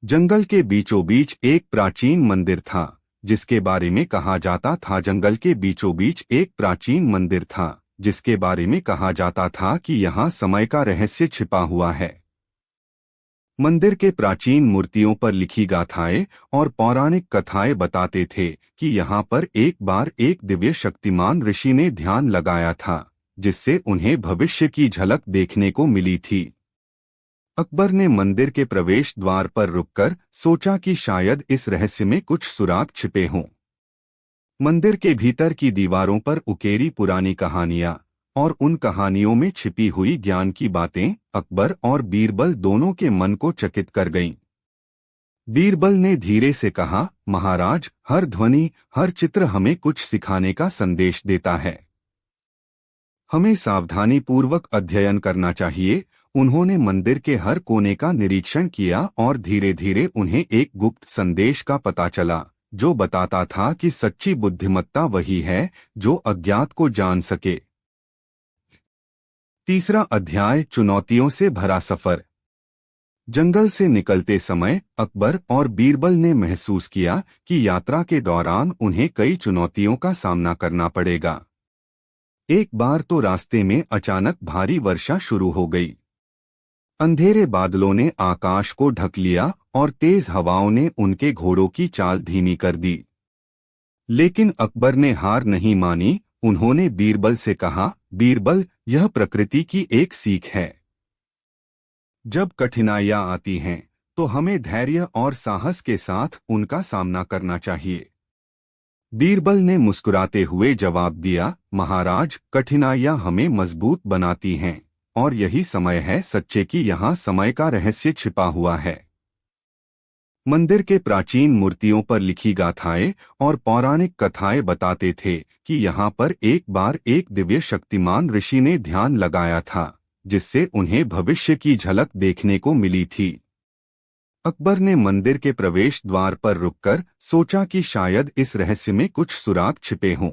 जंगल के बीचों बीच एक प्राचीन मंदिर था, जिसके बारे में कहा जाता था जंगल के बीचों बीच एक प्राचीन मंदिर था, जिसके बारे में कहा जाता था कि यहाँ समय का रहस्य छिपा हुआ है। मंदिर के प्राचीन मूर्तियों पर लिखी गाथाएं और पौराणिक कथाएं बताते थे कि यहाँ पर एक बार एक दिव्य शक्तिमान ऋषि ने ध्यान लगाया था, जिससे उन्हें भविष्य की झलक देखने को मिली थी। अकबर ने मंदिर के प्रवेश द्वार पर रुककर सोचा कि शायद इस रहस्य में कुछ सुराग छिपे हों। मंदिर के भीतर की दीवारों पर उकेरी पुरानी कहानियां और उन कहानियों में छिपी हुई ज्ञान की बातें अकबर और बीरबल दोनों के मन को चकित कर गईं। बीरबल ने धीरे से कहा, महाराज, हर ध्वनि, हर चित्र हमें कुछ सिखाने का संदेश देता है। हमें सावधानी पूर्वक अध्ययन करना चाहिए। उन्होंने मंदिर के हर कोने का निरीक्षण किया और धीरे धीरे उन्हें एक गुप्त संदेश का पता चला, जो बताता था कि सच्ची बुद्धिमत्ता वही है जो अज्ञात को जान सके। तीसरा अध्याय, चुनौतियों से भरा सफर। जंगल से निकलते समय अकबर और बीरबल ने महसूस किया कि यात्रा के दौरान उन्हें कई चुनौतियों का सामना करना पड़ेगा। एक बार तो रास्ते में अचानक भारी वर्षा शुरू हो गई। अंधेरे बादलों ने आकाश को ढक लिया और तेज हवाओं ने उनके घोड़ों की चाल धीमी कर दी। लेकिन अकबर ने हार नहीं मानी। उन्होंने बीरबल से कहा, बीरबल, यह प्रकृति की एक सीख है। जब कठिनाइयां आती हैं तो हमें धैर्य और साहस के साथ उनका सामना करना चाहिए। बीरबल ने मुस्कुराते हुए जवाब दिया, महाराज, कठिनाइयां हमें मजबूत बनाती हैं और यही समय है सच्चे कि यहाँ समय का रहस्य छिपा हुआ है। मंदिर के प्राचीन मूर्तियों पर लिखी गाथाएं और पौराणिक कथाएं बताते थे कि यहाँ पर एक बार एक दिव्य शक्तिमान ऋषि ने ध्यान लगाया था, जिससे उन्हें भविष्य की झलक देखने को मिली थी। अकबर ने मंदिर के प्रवेश द्वार पर रुककर सोचा कि शायद इस रहस्य में कुछ सुराग छिपे हों।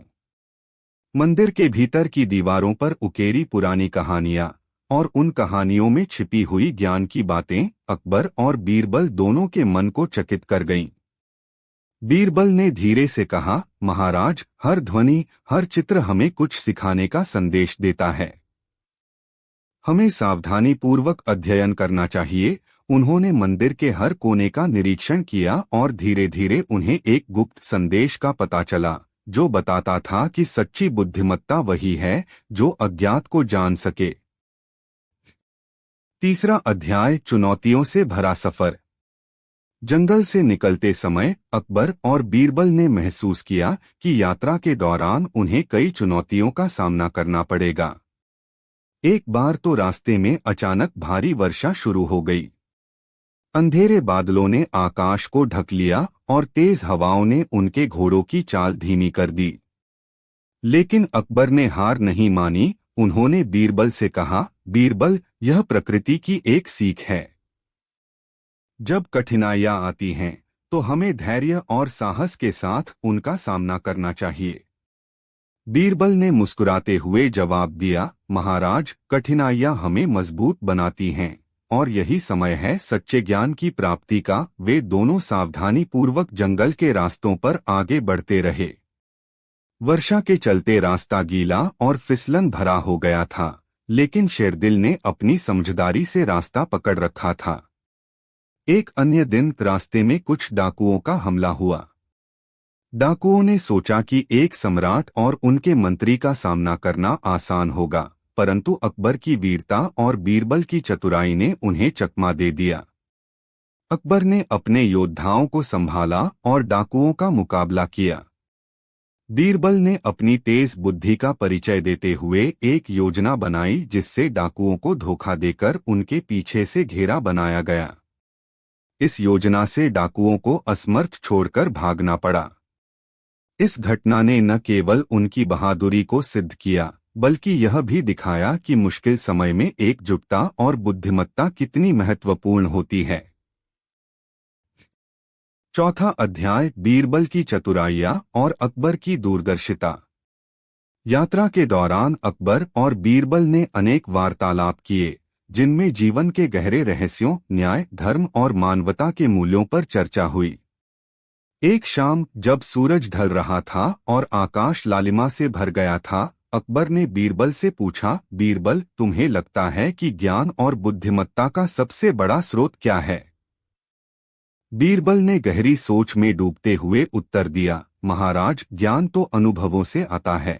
मंदिर के भीतर की दीवारों पर उकेरी पुरानी कहानियां और उन कहानियों में छिपी हुई ज्ञान की बातें अकबर और बीरबल दोनों के मन को चकित कर गईं। बीरबल ने धीरे से कहा, महाराज, हर ध्वनि, हर चित्र हमें कुछ सिखाने का संदेश देता है। हमें सावधानी पूर्वक अध्ययन करना चाहिए। उन्होंने मंदिर के हर कोने का निरीक्षण किया और धीरे धीरे उन्हें एक गुप्त संदेश का पता चला, जो बताता था कि सच्ची बुद्धिमत्ता वही है जो अज्ञात को जान सके। तीसरा अध्याय, चुनौतियों से भरा सफर। जंगल से निकलते समय अकबर और बीरबल ने महसूस किया कि यात्रा के दौरान उन्हें कई चुनौतियों का सामना करना पड़ेगा। एक बार तो रास्ते में अचानक भारी वर्षा शुरू हो गई। अंधेरे बादलों ने आकाश को ढक लिया और तेज हवाओं ने उनके घोड़ों की चाल धीमी कर दी। लेकिन अकबर ने हार नहीं मानी। उन्होंने बीरबल से कहा, बीरबल, यह प्रकृति की एक सीख है। जब कठिनाइयां आती हैं तो हमें धैर्य और साहस के साथ उनका सामना करना चाहिए। बीरबल ने मुस्कुराते हुए जवाब दिया, महाराज, कठिनाइयां हमें मजबूत बनाती हैं और यही समय है सच्चे ज्ञान की प्राप्ति का। वे दोनों सावधानी पूर्वक जंगल के रास्तों पर आगे बढ़ते रहे। वर्षा के चलते रास्ता गीला और फिसलन भरा हो गया था, लेकिन शेरदिल ने अपनी समझदारी से रास्ता पकड़ रखा था। एक अन्य दिन रास्ते में कुछ डाकुओं का हमला हुआ। डाकुओं ने सोचा कि एक सम्राट और उनके मंत्री का सामना करना आसान होगा, परंतु अकबर की वीरता और बीरबल की चतुराई ने उन्हें चकमा दे दिया। अकबर ने अपने योद्धाओं को संभाला और डाकुओं का मुकाबला किया। बीरबल ने अपनी तेज बुद्धि का परिचय देते हुए एक योजना बनाई, जिससे डाकुओं को धोखा देकर उनके पीछे से घेरा बनाया गया। इस योजना से डाकुओं को असमर्थ छोड़कर भागना पड़ा। इस घटना ने न केवल उनकी बहादुरी को सिद्ध किया, बल्कि यह भी दिखाया कि मुश्किल समय में एकजुटता और बुद्धिमत्ता कितनी महत्वपूर्ण होती है। चौथा अध्याय, बीरबल की चतुराइयां और अकबर की दूरदर्शिता। यात्रा के दौरान अकबर और बीरबल ने अनेक वार्तालाप किए, जिनमें जीवन के गहरे रहस्यों, न्याय, धर्म और मानवता के मूल्यों पर चर्चा हुई। एक शाम जब सूरज ढल रहा था और आकाश लालिमा से भर गया था, अकबर ने बीरबल से पूछा, बीरबल, तुम्हें लगता है कि ज्ञान और बुद्धिमत्ता का सबसे बड़ा स्रोत क्या है? बीरबल ने गहरी सोच में डूबते हुए उत्तर दिया, महाराज, ज्ञान तो अनुभवों से आता है।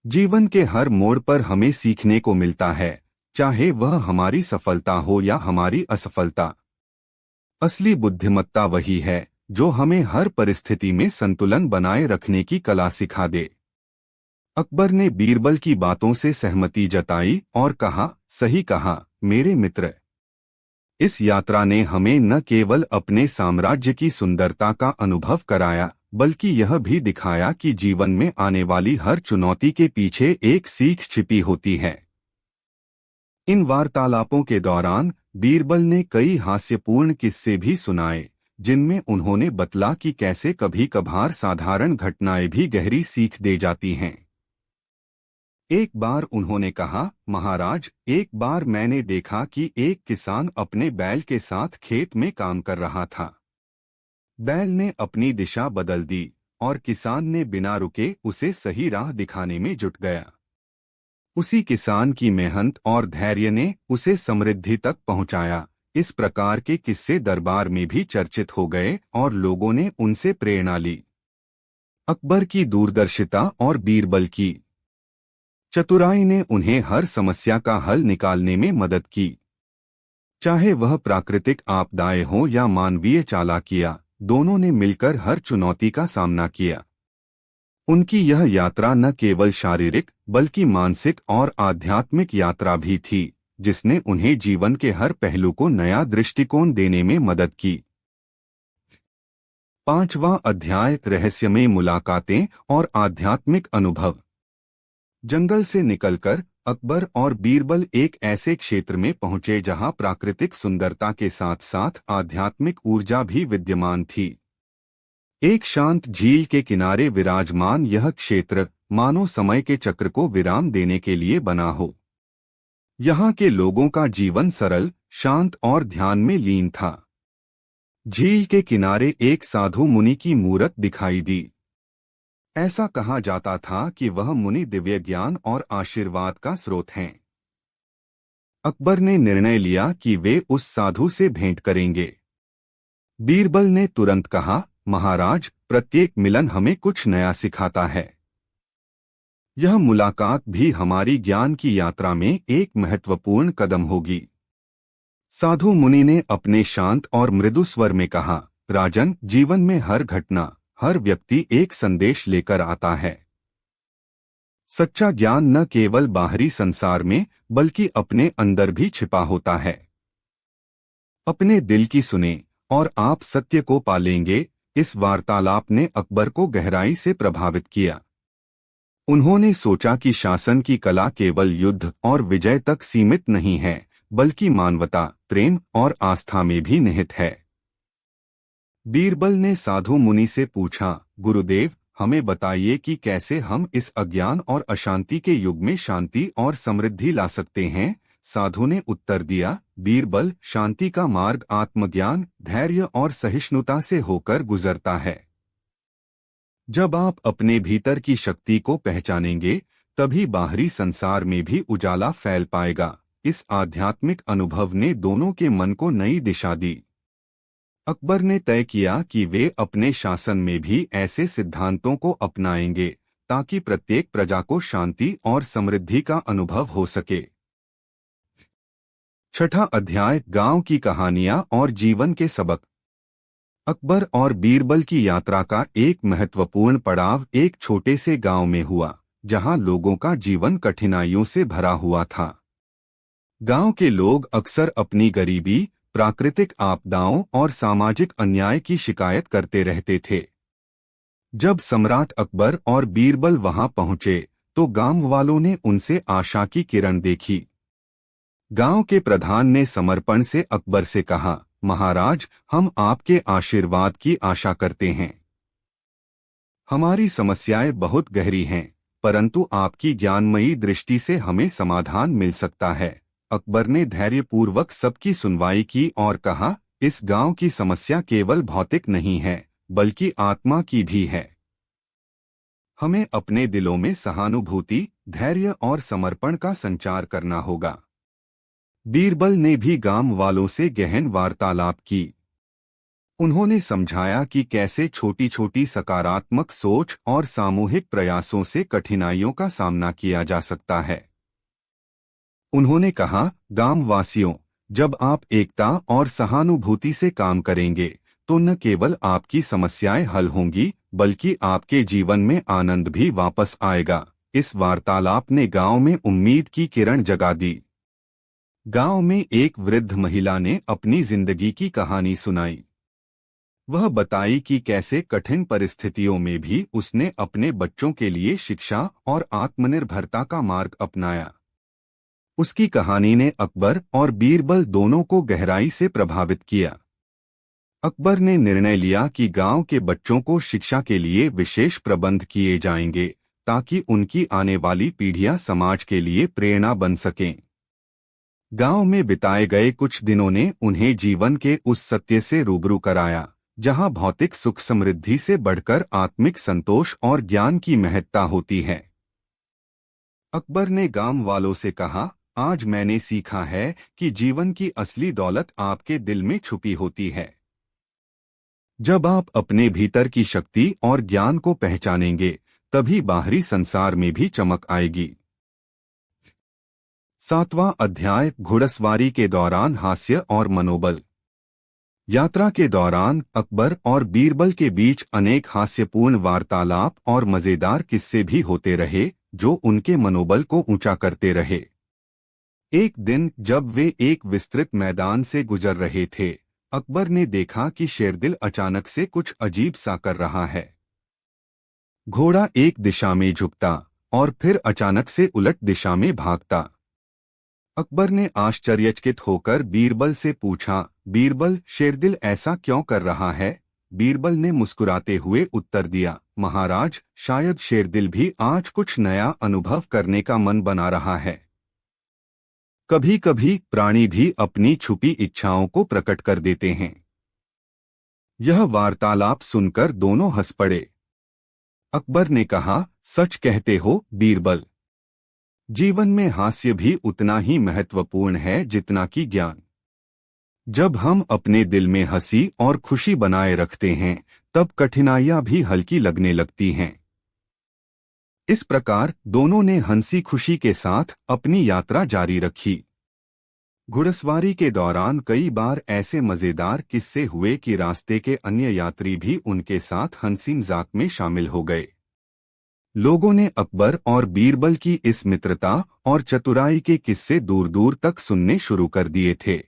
जीवन के हर मोड़ पर हमें सीखने को मिलता है, चाहे वह हमारी सफलता हो या हमारी असफलता। असली बुद्धिमत्ता वही है जो हमें हर परिस्थिति में संतुलन बनाए रखने की कला सिखा दे। अकबर ने बीरबल की बातों से सहमति जताई और कहा, सही कहा मेरे मित्र। इस यात्रा ने हमें न केवल अपने साम्राज्य की सुंदरता का अनुभव कराया, बल्कि यह भी दिखाया कि जीवन में आने वाली हर चुनौती के पीछे एक सीख छिपी होती है। इन वार्तालापों के दौरान बीरबल ने कई हास्यपूर्ण किस्से भी सुनाए, जिनमें उन्होंने बतला कि कैसे कभी कभार साधारण घटनाएं भी गहरी सीख दे जाती हैं। एक बार उन्होंने कहा, महाराज, एक बार मैंने देखा कि एक किसान अपने बैल के साथ खेत में काम कर रहा था। बैल ने अपनी दिशा बदल दी और किसान ने बिना रुके उसे सही राह दिखाने में जुट गया। उसी किसान की मेहनत और धैर्य ने उसे समृद्धि तक पहुंचाया। इस प्रकार के किस्से दरबार में भी चर्चित हो गए और लोगों ने उनसे प्रेरणा ली। अकबर की दूरदर्शिता और बीरबल की चतुराई ने उन्हें हर समस्या का हल निकालने में मदद की। चाहे वह प्राकृतिक आपदाएं हों या मानवीय चालाकियां, दोनों ने मिलकर हर चुनौती का सामना किया। उनकी यह यात्रा न केवल शारीरिक बल्कि मानसिक और आध्यात्मिक यात्रा भी थी, जिसने उन्हें जीवन के हर पहलू को नया दृष्टिकोण देने में मदद की। 5वां अध्याय, रहस्यमय मुलाकातें और आध्यात्मिक अनुभव। जंगल से निकलकर अकबर और बीरबल एक ऐसे क्षेत्र में पहुंचे जहां प्राकृतिक सुंदरता के साथ साथ आध्यात्मिक ऊर्जा भी विद्यमान थी। एक शांत झील के किनारे विराजमान यह क्षेत्र मानो समय के चक्र को विराम देने के लिए बना हो। यहाँ के लोगों का जीवन सरल, शांत और ध्यान में लीन था। झील के किनारे एक साधु मुनि की मूरत दिखाई दी। ऐसा कहा जाता था कि वह मुनि दिव्य ज्ञान और आशीर्वाद का स्रोत हैं। अकबर ने निर्णय लिया कि वे उस साधु से भेंट करेंगे। बीरबल ने तुरंत कहा, महाराज, प्रत्येक मिलन हमें कुछ नया सिखाता है। यह मुलाकात भी हमारी ज्ञान की यात्रा में एक महत्वपूर्ण कदम होगी। साधु मुनि ने अपने शांत और मृदु स्वर में कहा, राजन, जीवन में हर घटना, हर व्यक्ति एक संदेश लेकर आता है। सच्चा ज्ञान न केवल बाहरी संसार में बल्कि अपने अंदर भी छिपा होता है। अपने दिल की सुने और आप सत्य को पालेंगे। इस वार्तालाप ने अकबर को गहराई से प्रभावित किया। उन्होंने सोचा कि शासन की कला केवल युद्ध और विजय तक सीमित नहीं है, बल्कि मानवता, प्रेम और आस्था में भी निहित है। बीरबल ने साधु मुनि से पूछा, गुरुदेव, हमें बताइए कि कैसे हम इस अज्ञान और अशांति के युग में शांति और समृद्धि ला सकते हैं। साधु ने उत्तर दिया, बीरबल, शांति का मार्ग आत्मज्ञान, धैर्य और सहिष्णुता से होकर गुजरता है। जब आप अपने भीतर की शक्ति को पहचानेंगे, तभी बाहरी संसार में भी उजाला फैल पाएगा। इस आध्यात्मिक अनुभव ने दोनों के मन को नई दिशा दी। अकबर ने तय किया कि वे अपने शासन में भी ऐसे सिद्धांतों को अपनाएंगे ताकि प्रत्येक प्रजा को शांति और समृद्धि का अनुभव हो सके। 6वां अध्याय, गांव की कहानियां और जीवन के सबक। अकबर और बीरबल की यात्रा का एक महत्वपूर्ण पड़ाव एक छोटे से गांव में हुआ, जहां लोगों का जीवन कठिनाइयों से भरा हुआ था। गांव के लोग अक्सर अपनी गरीबी, प्राकृतिक आपदाओं और सामाजिक अन्याय की शिकायत करते रहते थे। जब सम्राट अकबर और बीरबल वहां पहुंचे, तो गांव वालों ने उनसे आशा की किरण देखी। गांव के प्रधान ने समर्पण से अकबर से कहा, महाराज, हम आपके आशीर्वाद की आशा करते हैं। हमारी समस्याएं बहुत गहरी हैं, परंतु आपकी ज्ञानमयी दृष्टि से हमें समाधान मिल सकता है। अकबर ने धैर्यपूर्वक सबकी सुनवाई की और कहा, इस गांव की समस्या केवल भौतिक नहीं है, बल्कि आत्मा की भी है। हमें अपने दिलों में सहानुभूति, धैर्य और समर्पण का संचार करना होगा। बीरबल ने भी गांव वालों से गहन वार्तालाप की। उन्होंने समझाया कि कैसे छोटी छोटी सकारात्मक सोच और सामूहिक प्रयासों से कठिनाइयों का सामना किया जा सकता है। उन्होंने कहा, गांव वासियों, जब आप एकता और सहानुभूति से काम करेंगे तो न केवल आपकी समस्याएं हल होंगी, बल्कि आपके जीवन में आनंद भी वापस आएगा। इस वार्तालाप ने गांव में उम्मीद की किरण जगा दी। गांव में एक वृद्ध महिला ने अपनी जिंदगी की कहानी सुनाई। वह बताई कि कैसे कठिन परिस्थितियों में भी उसने अपने बच्चों के लिए शिक्षा और आत्मनिर्भरता का मार्ग अपनाया। उसकी कहानी ने अकबर और बीरबल दोनों को गहराई से प्रभावित किया। अकबर ने निर्णय लिया कि गांव के बच्चों को शिक्षा के लिए विशेष प्रबंध किए जाएंगे, ताकि उनकी आने वाली पीढ़ियां समाज के लिए प्रेरणा बन सकें। गांव में बिताए गए कुछ दिनों ने उन्हें जीवन के उस सत्य से रूबरू कराया, जहां भौतिक सुख समृद्धि से बढ़कर आत्मिक संतोष और ज्ञान की महत्ता होती है। अकबर ने गांव वालों से कहा, आज मैंने सीखा है कि जीवन की असली दौलत आपके दिल में छुपी होती है। जब आप अपने भीतर की शक्ति और ज्ञान को पहचानेंगे, तभी बाहरी संसार में भी चमक आएगी। 7वां अध्याय, घुड़सवारी के दौरान हास्य और मनोबल। यात्रा के दौरान अकबर और बीरबल के बीच अनेक हास्यपूर्ण वार्तालाप और मजेदार किस्से भी होते रहे, जो उनके मनोबल को ऊंचा करते रहे। एक दिन जब वे एक विस्तृत मैदान से गुजर रहे थे, अकबर ने देखा कि शेरदिल अचानक से कुछ अजीब सा कर रहा है। घोड़ा एक दिशा में झुकता और फिर अचानक से उलट दिशा में भागता। अकबर ने आश्चर्यचकित होकर बीरबल से पूछा, बीरबल, शेरदिल ऐसा क्यों कर रहा है? बीरबल ने मुस्कुराते हुए उत्तर दिया, महाराज, शायद शेरदिल भी आज कुछ नया अनुभव करने का मन बना रहा है। कभी कभी प्राणी भी अपनी छुपी इच्छाओं को प्रकट कर देते हैं। यह वार्तालाप सुनकर दोनों हंस पड़े। अकबर ने कहा, सच कहते हो बीरबल। जीवन में हास्य भी उतना ही महत्वपूर्ण है जितना कि ज्ञान। जब हम अपने दिल में हंसी और खुशी बनाए रखते हैं, तब कठिनाइयां भी हल्की लगने लगती हैं। इस प्रकार दोनों ने हंसी खुशी के साथ अपनी यात्रा जारी रखी। घुड़सवारी के दौरान कई बार ऐसे मजेदार किस्से हुए कि रास्ते के अन्य यात्री भी उनके साथ हंसी मजाक में शामिल हो गए। लोगों ने अकबर और बीरबल की इस मित्रता और चतुराई के किस्से दूर दूर तक सुनने शुरू कर दिए थे।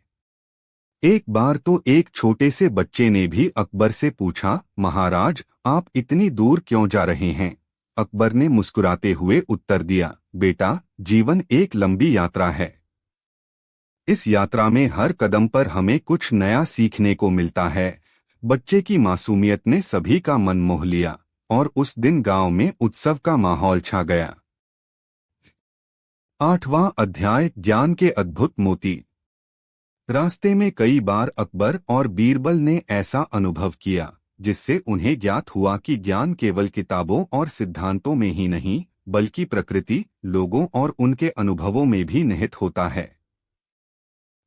एक बार तो एक छोटे से बच्चे ने भी अकबर से पूछा, महाराज, आप इतनी दूर क्यों जा रहे हैं? अकबर ने मुस्कुराते हुए उत्तर दिया, बेटा, जीवन एक लंबी यात्रा है। इस यात्रा में हर कदम पर हमें कुछ नया सीखने को मिलता है। बच्चे की मासूमियत ने सभी का मन मोह लिया और उस दिन गांव में उत्सव का माहौल छा गया। 8वां अध्याय, ज्ञान के अद्भुत मोती। रास्ते में कई बार अकबर और बीरबल ने ऐसा अनुभव किया जिससे उन्हें ज्ञात हुआ कि ज्ञान केवल किताबों और सिद्धांतों में ही नहीं, बल्कि प्रकृति, लोगों और उनके अनुभवों में भी निहित होता है।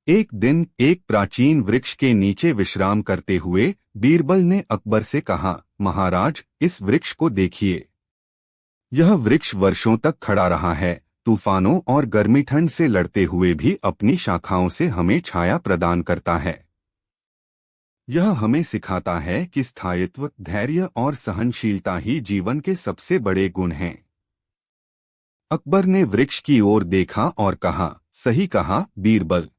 एक दिन एक प्राचीन वृक्ष के नीचे विश्राम करते हुए बीरबल ने अकबर से कहा, महाराज, इस वृक्ष को देखिए। यह वृक्ष वर्षों तक खड़ा रहा है, तूफानों और गर्मी ठंड से लड़ते हुए भी अपनी शाखाओं से हमें छाया प्रदान करता है। यह हमें सिखाता है कि स्थायित्व, धैर्य और सहनशीलता ही जीवन के सबसे बड़े गुण हैं। अकबर ने वृक्ष की ओर देखा और कहा, सही कहा बीरबल।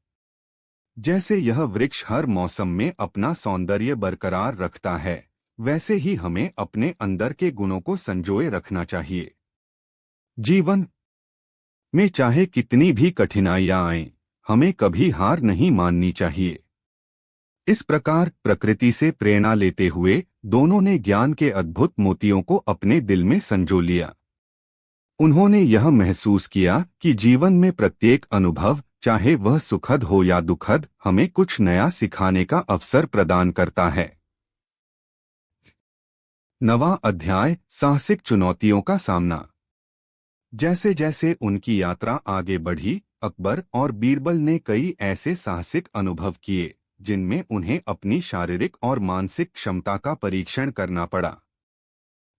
जैसे यह वृक्ष हर मौसम में अपना सौंदर्य बरकरार रखता है, वैसे ही हमें अपने अंदर के गुणों को संजोए रखना चाहिए। जीवन में चाहे कितनी भी कठिनाइयां आएं, हमें कभी हार नहीं माननी चाहिए। इस प्रकार प्रकृति से प्रेरणा लेते हुए दोनों ने ज्ञान के अद्भुत मोतियों को अपने दिल में संजो लिया। उन्होंने यह महसूस किया कि जीवन में प्रत्येक अनुभव चाहे वह सुखद हो या दुखद, हमें कुछ नया सिखाने का अवसर प्रदान करता है। 9वां अध्याय, साहसिक चुनौतियों का सामना। जैसे जैसे उनकी यात्रा आगे बढ़ी, अकबर और बीरबल ने कई ऐसे साहसिक अनुभव किए जिनमें उन्हें अपनी शारीरिक और मानसिक क्षमता का परीक्षण करना पड़ा।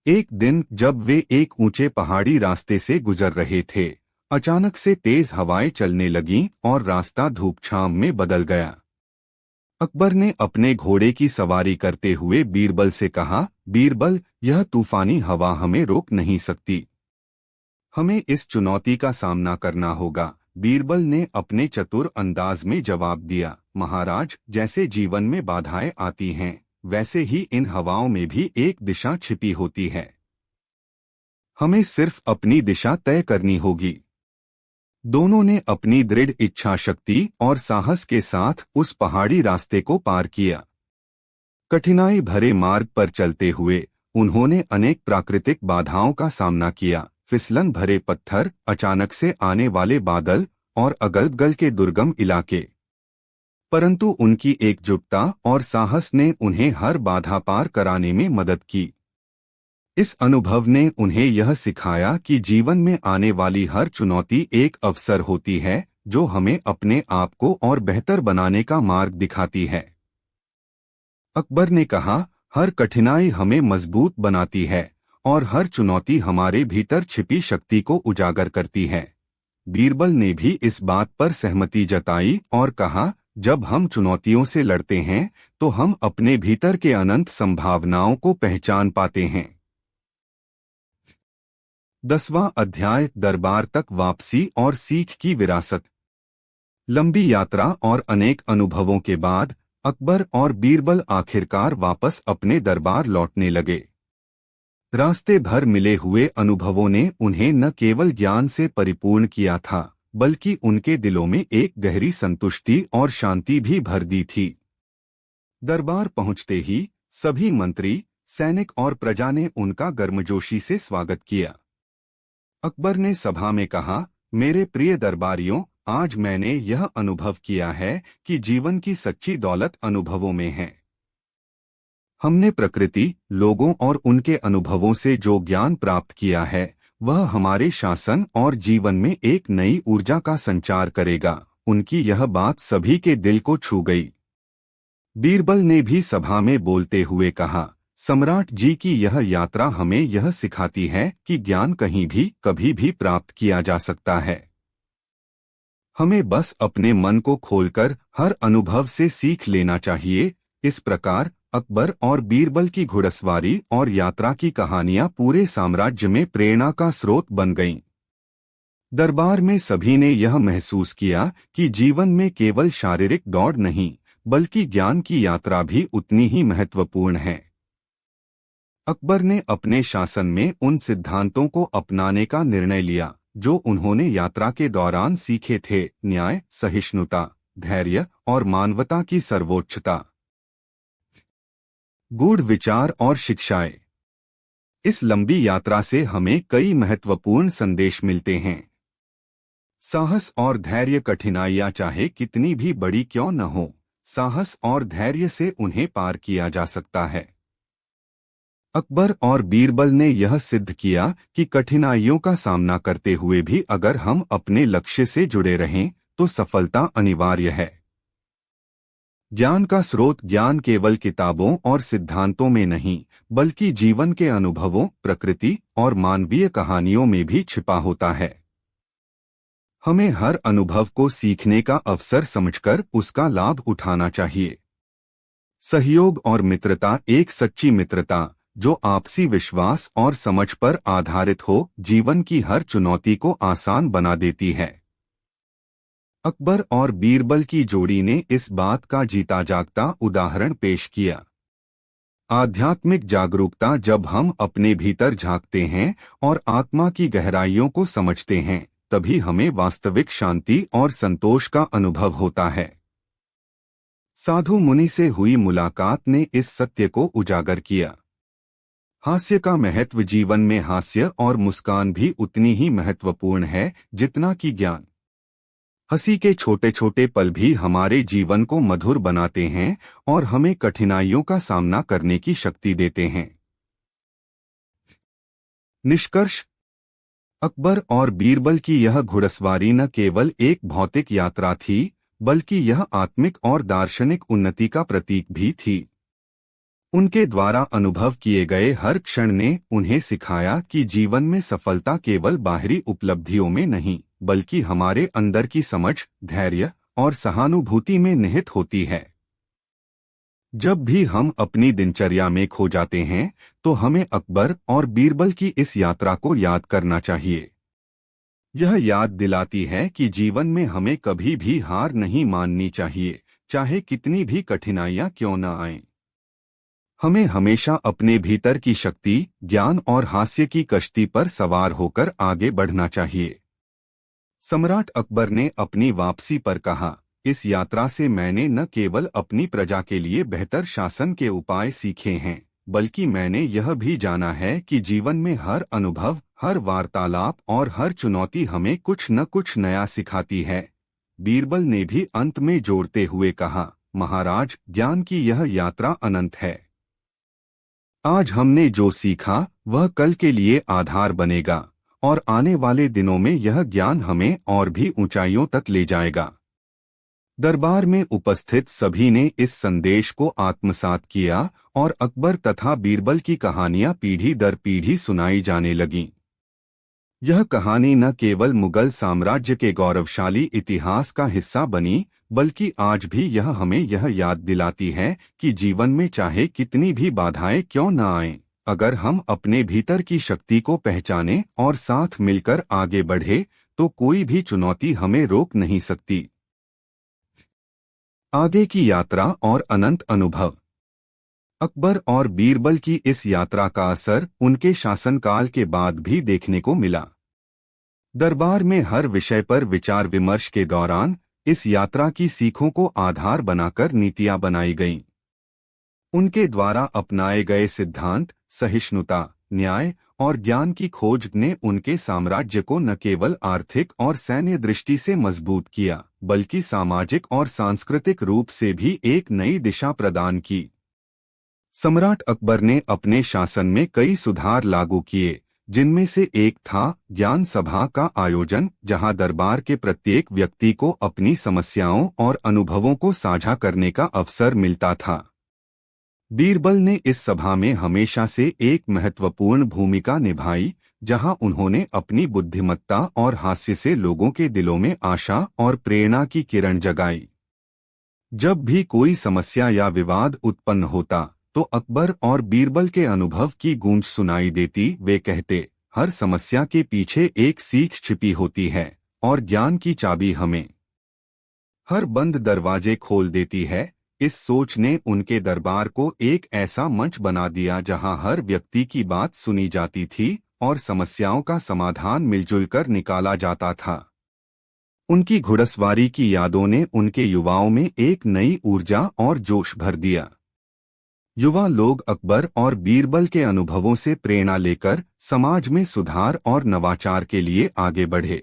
एक दिन जब वे एक ऊंचे पहाड़ी रास्ते से गुजर रहे थे, अचानक से तेज हवाएं चलने लगीं और रास्ता धूप छांव में बदल गया। अकबर ने अपने घोड़े की सवारी करते हुए बीरबल से कहा, बीरबल, यह तूफानी हवा हमें रोक नहीं सकती। हमें इस चुनौती का सामना करना होगा। बीरबल ने अपने चतुर अंदाज में जवाब दिया, महाराज, जैसे जीवन में बाधाएं आती हैं, वैसे ही इन हवाओं में भी एक दिशा छिपी होती है। हमें सिर्फ अपनी दिशा तय करनी होगी। दोनों ने अपनी दृढ़ इच्छा शक्ति और साहस के साथ उस पहाड़ी रास्ते को पार किया। कठिनाई भरे मार्ग पर चलते हुए उन्होंने अनेक प्राकृतिक बाधाओं का सामना किया। फिसलन भरे पत्थर, अचानक से आने वाले बादल और अगल-बगल के दुर्गम इलाके। परंतु उनकी एकजुटता और साहस ने उन्हें हर बाधा पार कराने में मदद की। इस अनुभव ने उन्हें यह सिखाया कि जीवन में आने वाली हर चुनौती एक अवसर होती है जो हमें अपने आप को और बेहतर बनाने का मार्ग दिखाती है। अकबर ने कहा, हर कठिनाई हमें मजबूत बनाती है और हर चुनौती हमारे भीतर छिपी शक्ति को उजागर करती है। बीरबल ने भी इस बात पर सहमति जताई और कहा, जब हम चुनौतियों से लड़ते हैं तो हम अपने भीतर के अनंत संभावनाओं को पहचान पाते हैं। 10वां अध्याय, दरबार तक वापसी और सीख की विरासत। लंबी यात्रा और अनेक अनुभवों के बाद अकबर और बीरबल आखिरकार वापस अपने दरबार लौटने लगे। रास्ते भर मिले हुए अनुभवों ने उन्हें न केवल ज्ञान से परिपूर्ण किया था, बल्कि उनके दिलों में एक गहरी संतुष्टि और शांति भी भर दी थी। दरबार पहुंचते ही सभी मंत्री, सैनिक और प्रजा ने उनका गर्मजोशी से स्वागत किया। अकबर ने सभा में कहा, मेरे प्रिय दरबारियों, आज मैंने यह अनुभव किया है कि जीवन की सच्ची दौलत अनुभवों में है। हमने प्रकृति, लोगों और उनके अनुभवों से जो ज्ञान प्राप्त किया है, वह हमारे शासन और जीवन में एक नई ऊर्जा का संचार करेगा। उनकी यह बात सभी के दिल को छू गई। बीरबल ने भी सभा में बोलते हुए कहा, सम्राट जी की यह यात्रा हमें यह सिखाती है कि ज्ञान कहीं भी कभी भी प्राप्त किया जा सकता है। हमें बस अपने मन को खोलकर हर अनुभव से सीख लेना चाहिए। इस प्रकार अकबर और बीरबल की घुड़सवारी और यात्रा की कहानियां पूरे साम्राज्य में प्रेरणा का स्रोत बन गईं। दरबार में सभी ने यह महसूस किया कि जीवन में केवल शारीरिक दौड़ नहीं, बल्कि ज्ञान की यात्रा भी उतनी ही महत्वपूर्ण है। अकबर ने अपने शासन में उन सिद्धांतों को अपनाने का निर्णय लिया जो उन्होंने यात्रा के दौरान सीखे थे: न्याय, सहिष्णुता, धैर्य और मानवता की सर्वोच्चता। गूढ़ विचार और शिक्षाएं। इस लंबी यात्रा से हमें कई महत्वपूर्ण संदेश मिलते हैं। साहस और धैर्य, कठिनाइयां चाहे कितनी भी बड़ी क्यों न हो, साहस और धैर्य से उन्हें पार किया जा सकता है। अकबर और बीरबल ने यह सिद्ध किया कि कठिनाइयों का सामना करते हुए भी अगर हम अपने लक्ष्य से जुड़े रहें तो सफलता अनिवार्य है। ज्ञान का स्रोत ज्ञान केवल किताबों और सिद्धांतों में नहीं, बल्कि जीवन के अनुभवों, प्रकृति और मानवीय कहानियों में भी छिपा होता है। हमें हर अनुभव को सीखने का अवसर समझकर उसका लाभ उठाना चाहिए। सहयोग और मित्रता। एक सच्ची मित्रता जो आपसी विश्वास और समझ पर आधारित हो, जीवन की हर चुनौती को आसान बना देती है। अकबर और बीरबल की जोड़ी ने इस बात का जीता जागता उदाहरण पेश किया। आध्यात्मिक जागरूकता। जब हम अपने भीतर झांकते हैं और आत्मा की गहराइयों को समझते हैं, तभी हमें वास्तविक शांति और संतोष का अनुभव होता है। साधु मुनि से हुई मुलाकात ने इस सत्य को उजागर किया। हास्य का महत्व। जीवन में हास्य और मुस्कान भी उतनी ही महत्वपूर्ण है जितना कि ज्ञान। हंसी के छोटे छोटे पल भी हमारे जीवन को मधुर बनाते हैं और हमें कठिनाइयों का सामना करने की शक्ति देते हैं। निष्कर्ष, अकबर और बीरबल की यह घुड़सवारी न केवल एक भौतिक यात्रा थी, बल्कि यह आत्मिक और दार्शनिक उन्नति का प्रतीक भी थी। उनके द्वारा अनुभव किए गए हर क्षण ने उन्हें सिखाया कि जीवन में सफलता केवल बाहरी उपलब्धियों में नहीं, बल्कि हमारे अंदर की समझ, धैर्य और सहानुभूति में निहित होती है। जब भी हम अपनी दिनचर्या में खो जाते हैं, तो हमें अकबर और बीरबल की इस यात्रा को याद करना चाहिए। यह याद दिलाती है कि जीवन में हमें कभी भी हार नहीं माननी चाहिए, चाहे कितनी भी कठिनाइयां क्यों न आएं। हमें हमेशा अपने भीतर की शक्ति, ज्ञान और हास्य की कश्ती पर सवार होकर आगे बढ़ना चाहिए। सम्राट अकबर ने अपनी वापसी पर कहा, इस यात्रा से मैंने न केवल अपनी प्रजा के लिए बेहतर शासन के उपाय सीखे हैं, बल्कि मैंने यह भी जाना है कि जीवन में हर अनुभव, हर वार्तालाप और हर चुनौती हमें कुछ न कुछ नया सिखाती है। बीरबल ने भी अंत में जोड़ते हुए कहा, महाराज, ज्ञान की यह यात्रा अनंत है। आज हमने जो सीखा वह कल के लिए आधार बनेगा और आने वाले दिनों में यह ज्ञान हमें और भी ऊंचाइयों तक ले जाएगा। दरबार में उपस्थित सभी ने इस संदेश को आत्मसात किया और अकबर तथा बीरबल की कहानियां पीढ़ी दर पीढ़ी सुनाई जाने लगीं। यह कहानी न केवल मुगल साम्राज्य के गौरवशाली इतिहास का हिस्सा बनी, बल्कि आज भी यह हमें यह याद दिलाती है कि जीवन में चाहे कितनी भी बाधाएं क्यों न आएं, अगर हम अपने भीतर की शक्ति को पहचानें और साथ मिलकर आगे बढ़े, तो कोई भी चुनौती हमें रोक नहीं सकती। आगे की यात्रा और अनंत अनुभव। अकबर और बीरबल की इस यात्रा का असर उनके शासनकाल के बाद भी देखने को मिला। दरबार में हर विषय पर विचार विमर्श के दौरान इस यात्रा की सीखों को आधार बनाकर नीतियां बनाई गईं। उनके द्वारा अपनाए गए सिद्धांत, सहिष्णुता, न्याय और ज्ञान की खोज ने उनके साम्राज्य को न केवल आर्थिक और सैन्य दृष्टि से मजबूत किया, बल्कि सामाजिक और सांस्कृतिक रूप से भी एक नई दिशा प्रदान की। सम्राट अकबर ने अपने शासन में कई सुधार लागू किए, जिनमें से एक था ज्ञान सभा का आयोजन, जहां दरबार के प्रत्येक व्यक्ति को अपनी समस्याओं और अनुभवों को साझा करने का अवसर मिलता था। बीरबल ने इस सभा में हमेशा से एक महत्वपूर्ण भूमिका निभाई, जहां उन्होंने अपनी बुद्धिमत्ता और हास्य से लोगों के दिलों में आशा और प्रेरणा की किरण जगाई। जब भी कोई समस्या या विवाद उत्पन्न होता, तो अकबर और बीरबल के अनुभव की गूंज सुनाई देती। वे कहते, हर समस्या के पीछे एक सीख छिपी होती है और ज्ञान की चाबी हमें हर बंद दरवाजे खोल देती है। इस सोच ने उनके दरबार को एक ऐसा मंच बना दिया जहां हर व्यक्ति की बात सुनी जाती थी और समस्याओं का समाधान मिलजुल कर निकाला जाता था। उनकी घुड़सवारी की यादों ने उनके युवाओं में एक नई ऊर्जा और जोश भर दिया। युवा लोग अकबर और बीरबल के अनुभवों से प्रेरणा लेकर समाज में सुधार और नवाचार के लिए आगे बढ़े।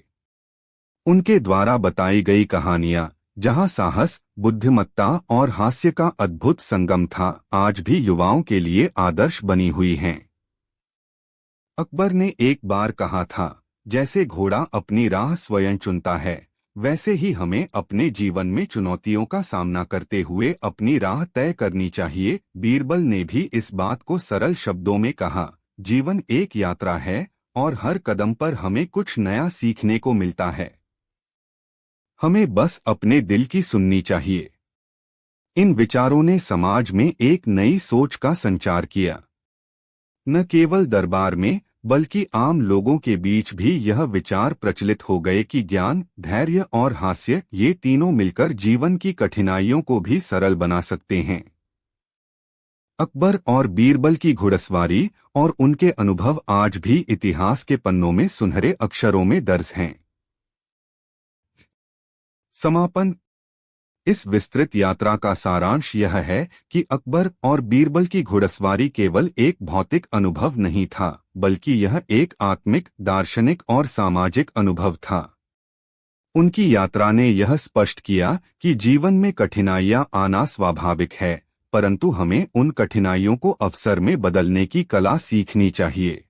उनके द्वारा बताई गई कहानियां, जहां साहस, बुद्धिमत्ता और हास्य का अद्भुत संगम था, आज भी युवाओं के लिए आदर्श बनी हुई हैं। अकबर ने एक बार कहा था, जैसे घोड़ा अपनी राह स्वयं चुनता है, वैसे ही हमें अपने जीवन में चुनौतियों का सामना करते हुए अपनी राह तय करनी चाहिए। बीरबल ने भी इस बात को सरल शब्दों में कहा, जीवन एक यात्रा है और हर कदम पर हमें कुछ नया सीखने को मिलता है। हमें बस अपने दिल की सुननी चाहिए। इन विचारों ने समाज में एक नई सोच का संचार किया। न केवल दरबार में, बल्कि आम लोगों के बीच भी यह विचार प्रचलित हो गए कि ज्ञान, धैर्य और हास्य, ये तीनों मिलकर जीवन की कठिनाइयों को भी सरल बना सकते हैं। अकबर और बीरबल की घुड़सवारी और उनके अनुभव आज भी इतिहास के पन्नों में सुनहरे अक्षरों में दर्ज हैं। समापन। इस विस्तृत यात्रा का सारांश यह है कि अकबर और बीरबल की घुड़सवारी केवल एक भौतिक अनुभव नहीं था, बल्कि यह एक आत्मिक, दार्शनिक और सामाजिक अनुभव था। उनकी यात्रा ने यह स्पष्ट किया कि जीवन में कठिनाइयां आना स्वाभाविक है, परंतु हमें उन कठिनाइयों को अवसर में बदलने की कला सीखनी चाहिए।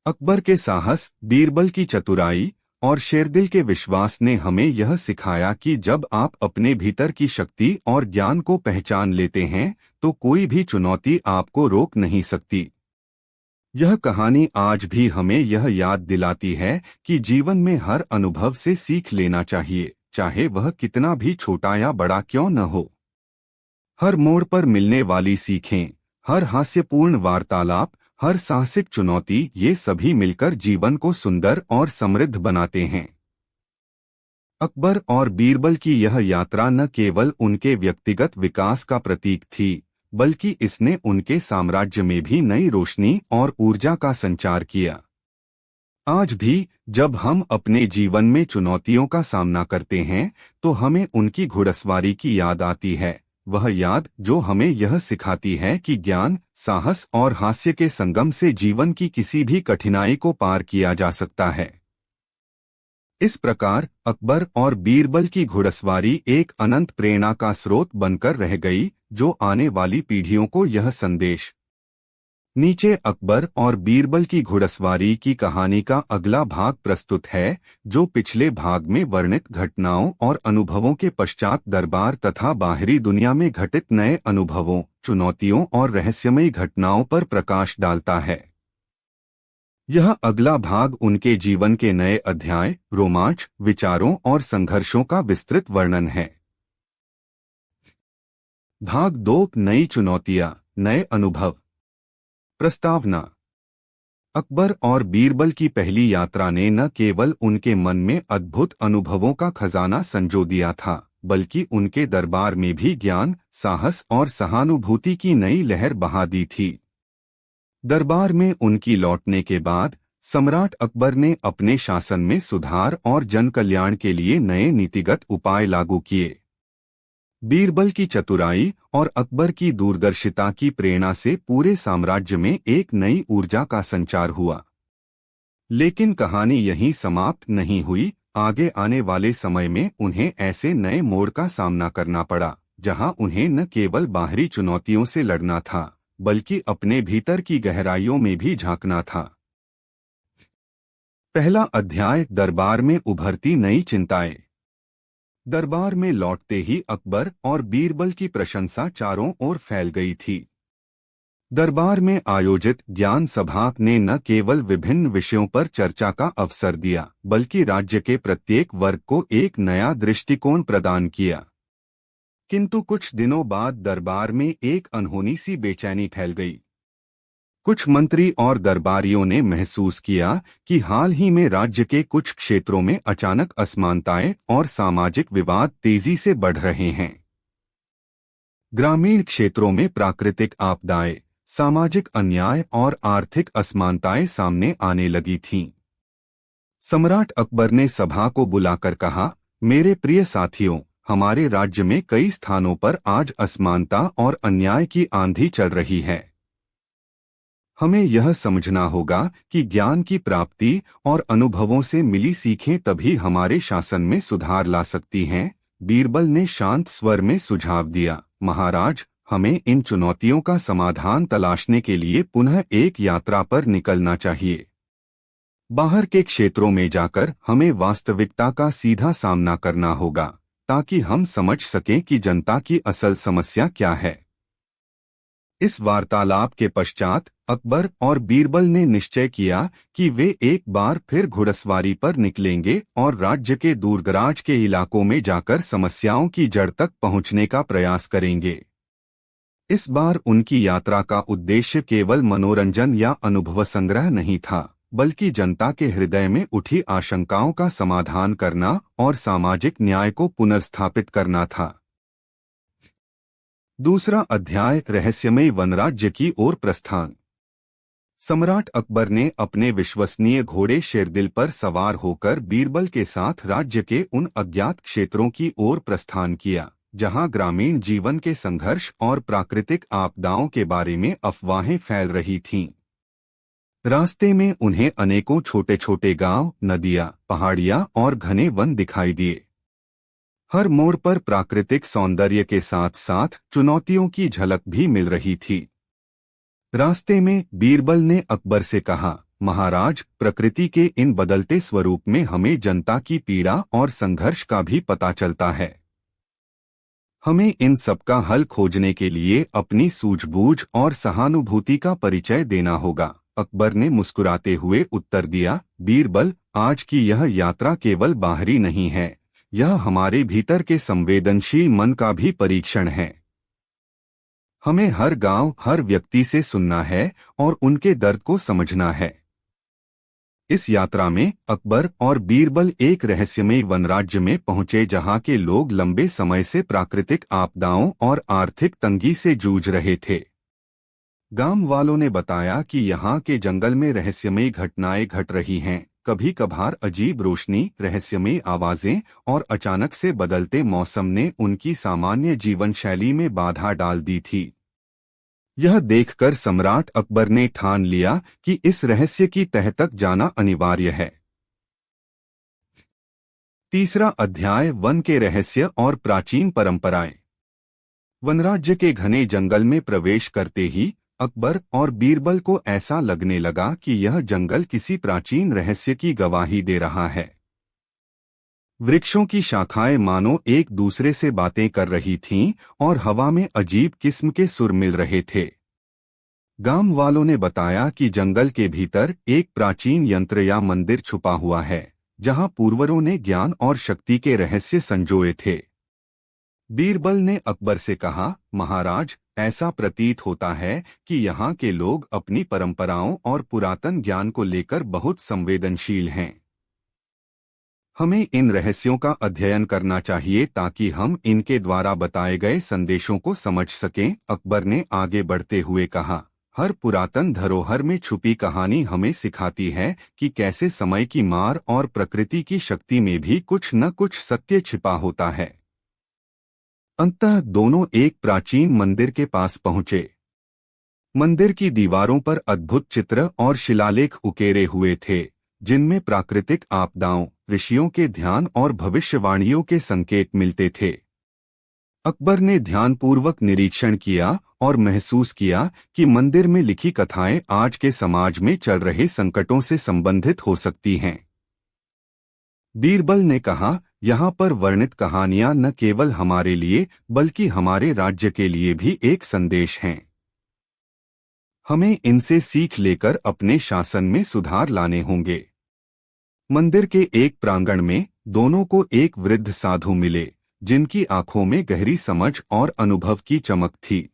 अकबर के साहस, बीरबल की चतुराई और शेरदिल के विश्वास ने हमें यह सिखाया कि जब आप अपने भीतर की शक्ति और ज्ञान को पहचान लेते हैं तो कोई भी चुनौती आपको रोक नहीं सकती। यह कहानी आज भी हमें यह याद दिलाती है कि जीवन में हर अनुभव से सीख लेना चाहिए, चाहे वह कितना भी छोटा या बड़ा क्यों न हो। हर मोड़ पर मिलने वाली सीखें, हर हास्यपूर्ण वार्तालाप, हर साहसिक चुनौती, ये सभी मिलकर जीवन को सुंदर और समृद्ध बनाते हैं। अकबर और बीरबल की यह यात्रा न केवल उनके व्यक्तिगत विकास का प्रतीक थी, बल्कि इसने उनके साम्राज्य में भी नई रोशनी और ऊर्जा का संचार किया। आज भी जब हम अपने जीवन में चुनौतियों का सामना करते हैं तो हमें उनकी घुड़सवारी की याद आती है, वह याद जो हमें यह सिखाती है कि ज्ञान, साहस और हास्य के संगम से जीवन की किसी भी कठिनाई को पार किया जा सकता है। इस प्रकार अकबर और बीरबल की घुड़सवारी एक अनंत प्रेरणा का स्रोत बनकर रह गई, जो आने वाली पीढ़ियों को यह संदेश। नीचे अकबर और बीरबल की घुड़सवारी की कहानी का अगला भाग प्रस्तुत है, जो पिछले भाग में वर्णित घटनाओं और अनुभवों के पश्चात दरबार तथा बाहरी दुनिया में घटित नए अनुभवों, चुनौतियों और रहस्यमयी घटनाओं पर प्रकाश डालता है। यह अगला भाग उनके जीवन के नए अध्याय, रोमांच, विचारों और संघर्षों का विस्तृत वर्णन है। भाग 2, नई चुनौतियां, नए अनुभव। प्रस्तावना। अकबर और बीरबल की पहली यात्रा ने न केवल उनके मन में अद्भुत अनुभवों का खजाना संजो दिया था, बल्कि उनके दरबार में भी ज्ञान, साहस और सहानुभूति की नई लहर बहा दी थी। दरबार में उनकी लौटने के बाद सम्राट अकबर ने अपने शासन में सुधार और जनकल्याण के लिए नए नीतिगत उपाय लागू किए। बीरबल की चतुराई और अकबर की दूरदर्शिता की प्रेरणा से पूरे साम्राज्य में एक नई ऊर्जा का संचार हुआ। लेकिन कहानी यहीं समाप्त नहीं हुई। आगे आने वाले समय में उन्हें ऐसे नए मोड़ का सामना करना पड़ा, जहां उन्हें न केवल बाहरी चुनौतियों से लड़ना था, बल्कि अपने भीतर की गहराइयों में भी झांकना था। पहला अध्याय, दरबार में उभरती नई चिंताएं। दरबार में लौटते ही अकबर और बीरबल की प्रशंसा चारों ओर फैल गई थी। दरबार में आयोजित ज्ञान सभा ने न केवल विभिन्न विषयों पर चर्चा का अवसर दिया, बल्कि राज्य के प्रत्येक वर्ग को एक नया दृष्टिकोण प्रदान किया। किंतु कुछ दिनों बाद दरबार में एक अनहोनी सी बेचैनी फैल गई। कुछ मंत्री और दरबारियों ने महसूस किया कि हाल ही में राज्य के कुछ क्षेत्रों में अचानक असमानताएं और सामाजिक विवाद तेजी से बढ़ रहे हैं। ग्रामीण क्षेत्रों में प्राकृतिक आपदाएं, सामाजिक अन्याय और आर्थिक असमानताएं सामने आने लगी थीं। सम्राट अकबर ने सभा को बुलाकर कहा, मेरे प्रिय साथियों, हमारे राज्य में कई स्थानों पर आज असमानता और अन्याय की आंधी चल रही है। हमें यह समझना होगा कि ज्ञान की प्राप्ति और अनुभवों से मिली सीखें तभी हमारे शासन में सुधार ला सकती हैं। बीरबल ने शांत स्वर में सुझाव दिया, महाराज, हमें इन चुनौतियों का समाधान तलाशने के लिए पुनः एक यात्रा पर निकलना चाहिए। बाहर के क्षेत्रों में जाकर हमें वास्तविकता का सीधा सामना करना होगा, ताकि हम समझ सकें कि जनता की असल समस्या क्या है। इस वार्तालाप के पश्चात अकबर और बीरबल ने निश्चय किया कि वे एक बार फिर घुड़सवारी पर निकलेंगे और राज्य के दूरदराज के इलाकों में जाकर समस्याओं की जड़ तक पहुंचने का प्रयास करेंगे। इस बार उनकी यात्रा का उद्देश्य केवल मनोरंजन या अनुभव संग्रह नहीं था, बल्कि जनता के हृदय में उठी आशंकाओं का समाधान करना और सामाजिक न्याय को पुनर्स्थापित करना था। दूसरा अध्याय, रहस्यमय वनराज्य की ओर प्रस्थान। सम्राट अकबर ने अपने विश्वसनीय घोड़े शेरदिल पर सवार होकर बीरबल के साथ राज्य के उन अज्ञात क्षेत्रों की ओर प्रस्थान किया, जहां ग्रामीण जीवन के संघर्ष और प्राकृतिक आपदाओं के बारे में अफवाहें फैल रही थीं। रास्ते में उन्हें अनेकों छोटे छोटे गांव, नदियां, पहाड़ियां और घने वन दिखाई दिए। हर मोड़ पर प्राकृतिक सौंदर्य के साथ साथ चुनौतियों की झलक भी मिल रही थी। रास्ते में बीरबल ने अकबर से कहा, महाराज, प्रकृति के इन बदलते स्वरूप में हमें जनता की पीड़ा और संघर्ष का भी पता चलता है। हमें इन सब का हल खोजने के लिए अपनी सूझबूझ और सहानुभूति का परिचय देना होगा। अकबर ने मुस्कुराते हुए उत्तर दिया, बीरबल, आज की यह यात्रा केवल बाहरी नहीं है, यह हमारे भीतर के संवेदनशील मन का भी परीक्षण है। हमें हर गांव, हर व्यक्ति से सुनना है और उनके दर्द को समझना है। इस यात्रा में अकबर और बीरबल एक रहस्यमय वनराज्य में पहुंचे जहां के लोग लंबे समय से प्राकृतिक आपदाओं और आर्थिक तंगी से जूझ रहे थे। गांव वालों ने बताया कि यहाँ के जंगल में रहस्यमय घटनाएं घट रही हैं। कभी कभार अजीब रोशनी, रहस्यमय आवाजें और अचानक से बदलते मौसम ने उनकी सामान्य जीवन शैली में बाधा डाल दी थी। यह देखकर सम्राट अकबर ने ठान लिया कि इस रहस्य की तह तक जाना अनिवार्य है। तीसरा अध्याय, वन के रहस्य और प्राचीन परंपराएं। वनराज्य के घने जंगल में प्रवेश करते ही अकबर और बीरबल को ऐसा लगने लगा कि यह जंगल किसी प्राचीन रहस्य की गवाही दे रहा है। वृक्षों की शाखाएं मानो एक दूसरे से बातें कर रही थीं और हवा में अजीब किस्म के सुर मिल रहे थे। गांव वालों ने बताया कि जंगल के भीतर एक प्राचीन यंत्र या मंदिर छुपा हुआ है, जहां पूर्वजों ने ज्ञान और शक्ति के रहस्य संजोए थे। बीरबल ने अकबर से कहा, महाराज, ऐसा प्रतीत होता है कि यहाँ के लोग अपनी परंपराओं और पुरातन ज्ञान को लेकर बहुत संवेदनशील हैं। हमें इन रहस्यों का अध्ययन करना चाहिए ताकि हम इनके द्वारा बताए गए संदेशों को समझ सकें। अकबर ने आगे बढ़ते हुए कहा, हर पुरातन धरोहर में छुपी कहानी हमें सिखाती है कि कैसे समय की मार और प्रकृति की शक्ति में भी कुछ न कुछ सत्य छिपा होता है। अंततः दोनों एक प्राचीन मंदिर के पास पहुंचे। मंदिर की दीवारों पर अद्भुत चित्र और शिलालेख उकेरे हुए थे, जिनमें प्राकृतिक आपदाओं, ऋषियों के ध्यान और भविष्यवाणियों के संकेत मिलते थे। अकबर ने ध्यानपूर्वक निरीक्षण किया और महसूस किया कि मंदिर में लिखी कथाएं आज के समाज में चल रहे संकटों से संबंधित हो सकती हैं। बीरबल ने कहा, यहाँ पर वर्णित कहानियां न केवल हमारे लिए बल्कि हमारे राज्य के लिए भी एक संदेश हैं। हमें इनसे सीख लेकर अपने शासन में सुधार लाने होंगे। मंदिर के एक प्रांगण में दोनों को एक वृद्ध साधु मिले, जिनकी आंखों में गहरी समझ और अनुभव की चमक थी।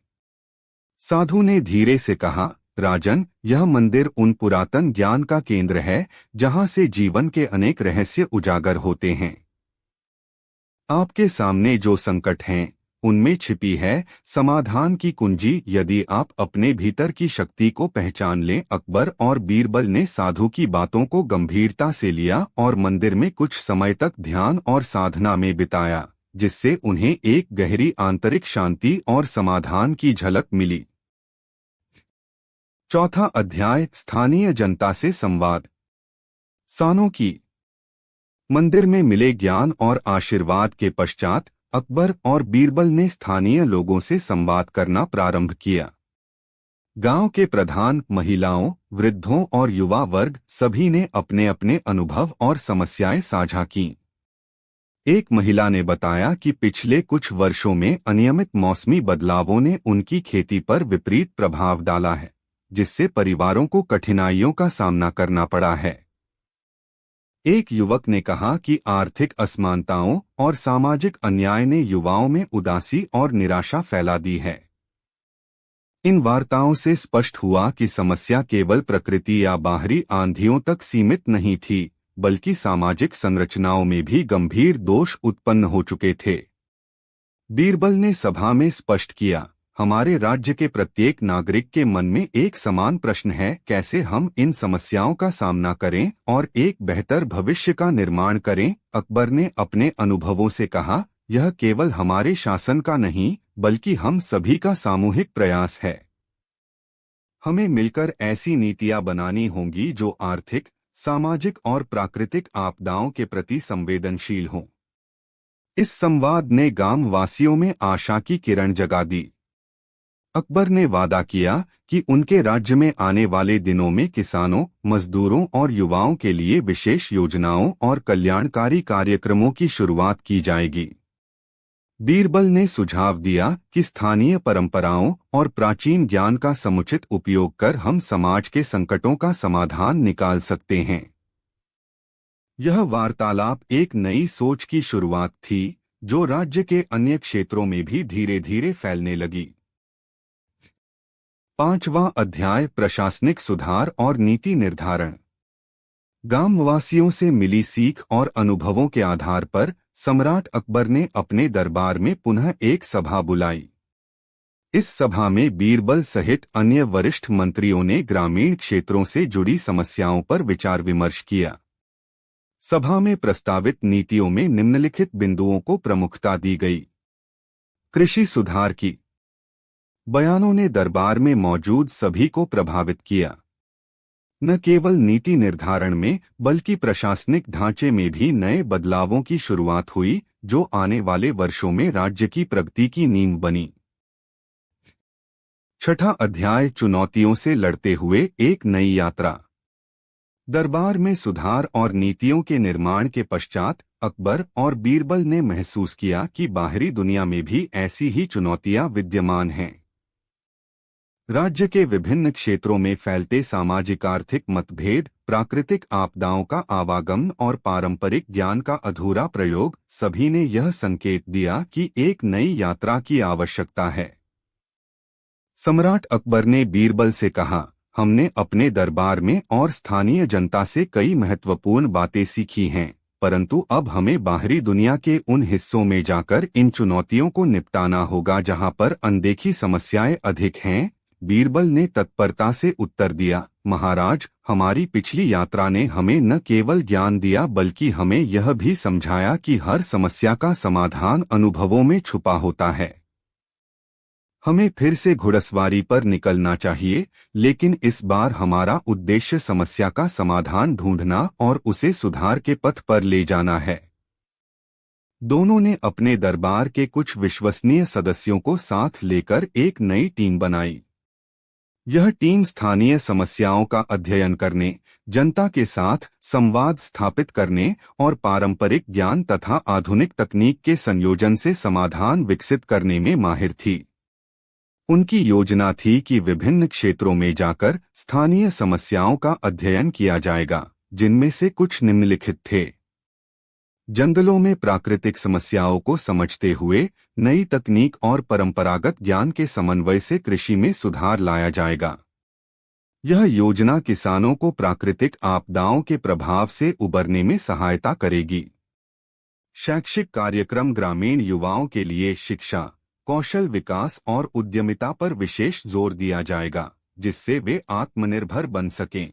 साधु ने धीरे से कहा, राजन, यह मंदिर उन पुरातन ज्ञान का केंद्र है जहां से जीवन के अनेक रहस्य उजागर होते हैं। आपके सामने जो संकट हैं, उनमें छिपी है समाधान की कुंजी, यदि आप अपने भीतर की शक्ति को पहचान लें। अकबर और बीरबल ने साधु की बातों को गंभीरता से लिया और मंदिर में कुछ समय तक ध्यान और साधना में बिताया, जिससे उन्हें एक गहरी आंतरिक शांति और समाधान की झलक मिली। चौथा अध्याय, स्थानीय जनता से संवाद। सानों की मंदिर में मिले ज्ञान और आशीर्वाद के पश्चात अकबर और बीरबल ने स्थानीय लोगों से संवाद करना प्रारंभ किया। गांव के प्रधान, महिलाओं, वृद्धों और युवा वर्ग सभी ने अपने अपने अनुभव और समस्याएं साझा कीं। एक महिला ने बताया कि पिछले कुछ वर्षों में अनियमित मौसमी बदलावों ने उनकी खेती पर विपरीत प्रभाव डाला है, जिससे परिवारों को कठिनाइयों का सामना करना पड़ा है। एक युवक ने कहा कि आर्थिक असमानताओं और सामाजिक अन्याय ने युवाओं में उदासी और निराशा फैला दी है। इन वार्ताओं से स्पष्ट हुआ कि समस्या केवल प्रकृति या बाहरी आंधियों तक सीमित नहीं थी, बल्कि सामाजिक संरचनाओं में भी गंभीर दोष उत्पन्न हो चुके थे। बीरबल ने सभा में स्पष्ट किया, हमारे राज्य के प्रत्येक नागरिक के मन में एक समान प्रश्न है, कैसे हम इन समस्याओं का सामना करें और एक बेहतर भविष्य का निर्माण करें। अकबर ने अपने अनुभवों से कहा, यह केवल हमारे शासन का नहीं, बल्कि हम सभी का सामूहिक प्रयास है। हमें मिलकर ऐसी नीतियां बनानी होंगी जो आर्थिक, सामाजिक और प्राकृतिक आपदाओं के प्रति संवेदनशील हों। इस संवाद ने गांव वासियों में आशा की किरण जगा दी। अकबर ने वादा किया कि उनके राज्य में आने वाले दिनों में किसानों, मजदूरों और युवाओं के लिए विशेष योजनाओं और कल्याणकारी कार्यक्रमों की शुरुआत की जाएगी। बीरबल ने सुझाव दिया कि स्थानीय परंपराओं और प्राचीन ज्ञान का समुचित उपयोग कर हम समाज के संकटों का समाधान निकाल सकते हैं। यह वार्तालाप एक नई सोच की शुरुआत थी, जो राज्य के अन्य क्षेत्रों में भी धीरे धीरे फैलने लगी। 5वां अध्याय, प्रशासनिक सुधार और नीति निर्धारण। गांववासियों से मिली सीख और अनुभवों के आधार पर सम्राट अकबर ने अपने दरबार में पुनः एक सभा बुलाई। इस सभा में बीरबल सहित अन्य वरिष्ठ मंत्रियों ने ग्रामीण क्षेत्रों से जुड़ी समस्याओं पर विचार विमर्श किया। सभा में प्रस्तावित नीतियों में निम्नलिखित बिंदुओं को प्रमुखता दी गई। कृषि सुधार की बयानों ने दरबार में मौजूद सभी को प्रभावित किया। न केवल नीति निर्धारण में बल्कि प्रशासनिक ढांचे में भी नए बदलावों की शुरुआत हुई, जो आने वाले वर्षों में राज्य की प्रगति की नींव बनी। 6वां अध्याय, चुनौतियों से लड़ते हुए एक नई यात्रा। दरबार में सुधार और नीतियों के निर्माण के पश्चात अकबर और बीरबल ने महसूस किया कि बाहरी दुनिया में भी ऐसी ही चुनौतियां विद्यमान हैं। राज्य के विभिन्न क्षेत्रों में फैलते सामाजिक आर्थिक मतभेद, प्राकृतिक आपदाओं का आवागमन और पारंपरिक ज्ञान का अधूरा प्रयोग, सभी ने यह संकेत दिया कि एक नई यात्रा की आवश्यकता है। सम्राट अकबर ने बीरबल से कहा, हमने अपने दरबार में और स्थानीय जनता से कई महत्वपूर्ण बातें सीखी हैं, परंतु अब हमें बाहरी दुनिया के उन हिस्सों में जाकर इन चुनौतियों को निपटाना होगा जहां पर अनदेखी समस्याएं अधिक हैं। बीरबल ने तत्परता से उत्तर दिया, महाराज, हमारी पिछली यात्रा ने हमें न केवल ज्ञान दिया बल्कि हमें यह भी समझाया कि हर समस्या का समाधान अनुभवों में छुपा होता है। हमें फिर से घुड़सवारी पर निकलना चाहिए, लेकिन इस बार हमारा उद्देश्य समस्या का समाधान ढूंढना और उसे सुधार के पथ पर ले जाना है। दोनों ने अपने दरबार के कुछ विश्वसनीय सदस्यों को साथ लेकर एक नई टीम बनाई। यह टीम स्थानीय समस्याओं का अध्ययन करने, जनता के साथ संवाद स्थापित करने और पारंपरिक ज्ञान तथा आधुनिक तकनीक के संयोजन से समाधान विकसित करने में माहिर थी। उनकी योजना थी कि विभिन्न क्षेत्रों में जाकर स्थानीय समस्याओं का अध्ययन किया जाएगा, जिनमें से कुछ निम्नलिखित थे। जंगलों में प्राकृतिक समस्याओं को समझते हुए नई तकनीक और परंपरागत ज्ञान के समन्वय से कृषि में सुधार लाया जाएगा। यह योजना किसानों को प्राकृतिक आपदाओं के प्रभाव से उबरने में सहायता करेगी। शैक्षिक कार्यक्रम, ग्रामीण युवाओं के लिए शिक्षा, कौशल विकास और उद्यमिता पर विशेष जोर दिया जाएगा, जिससे वे आत्मनिर्भर बन सकें।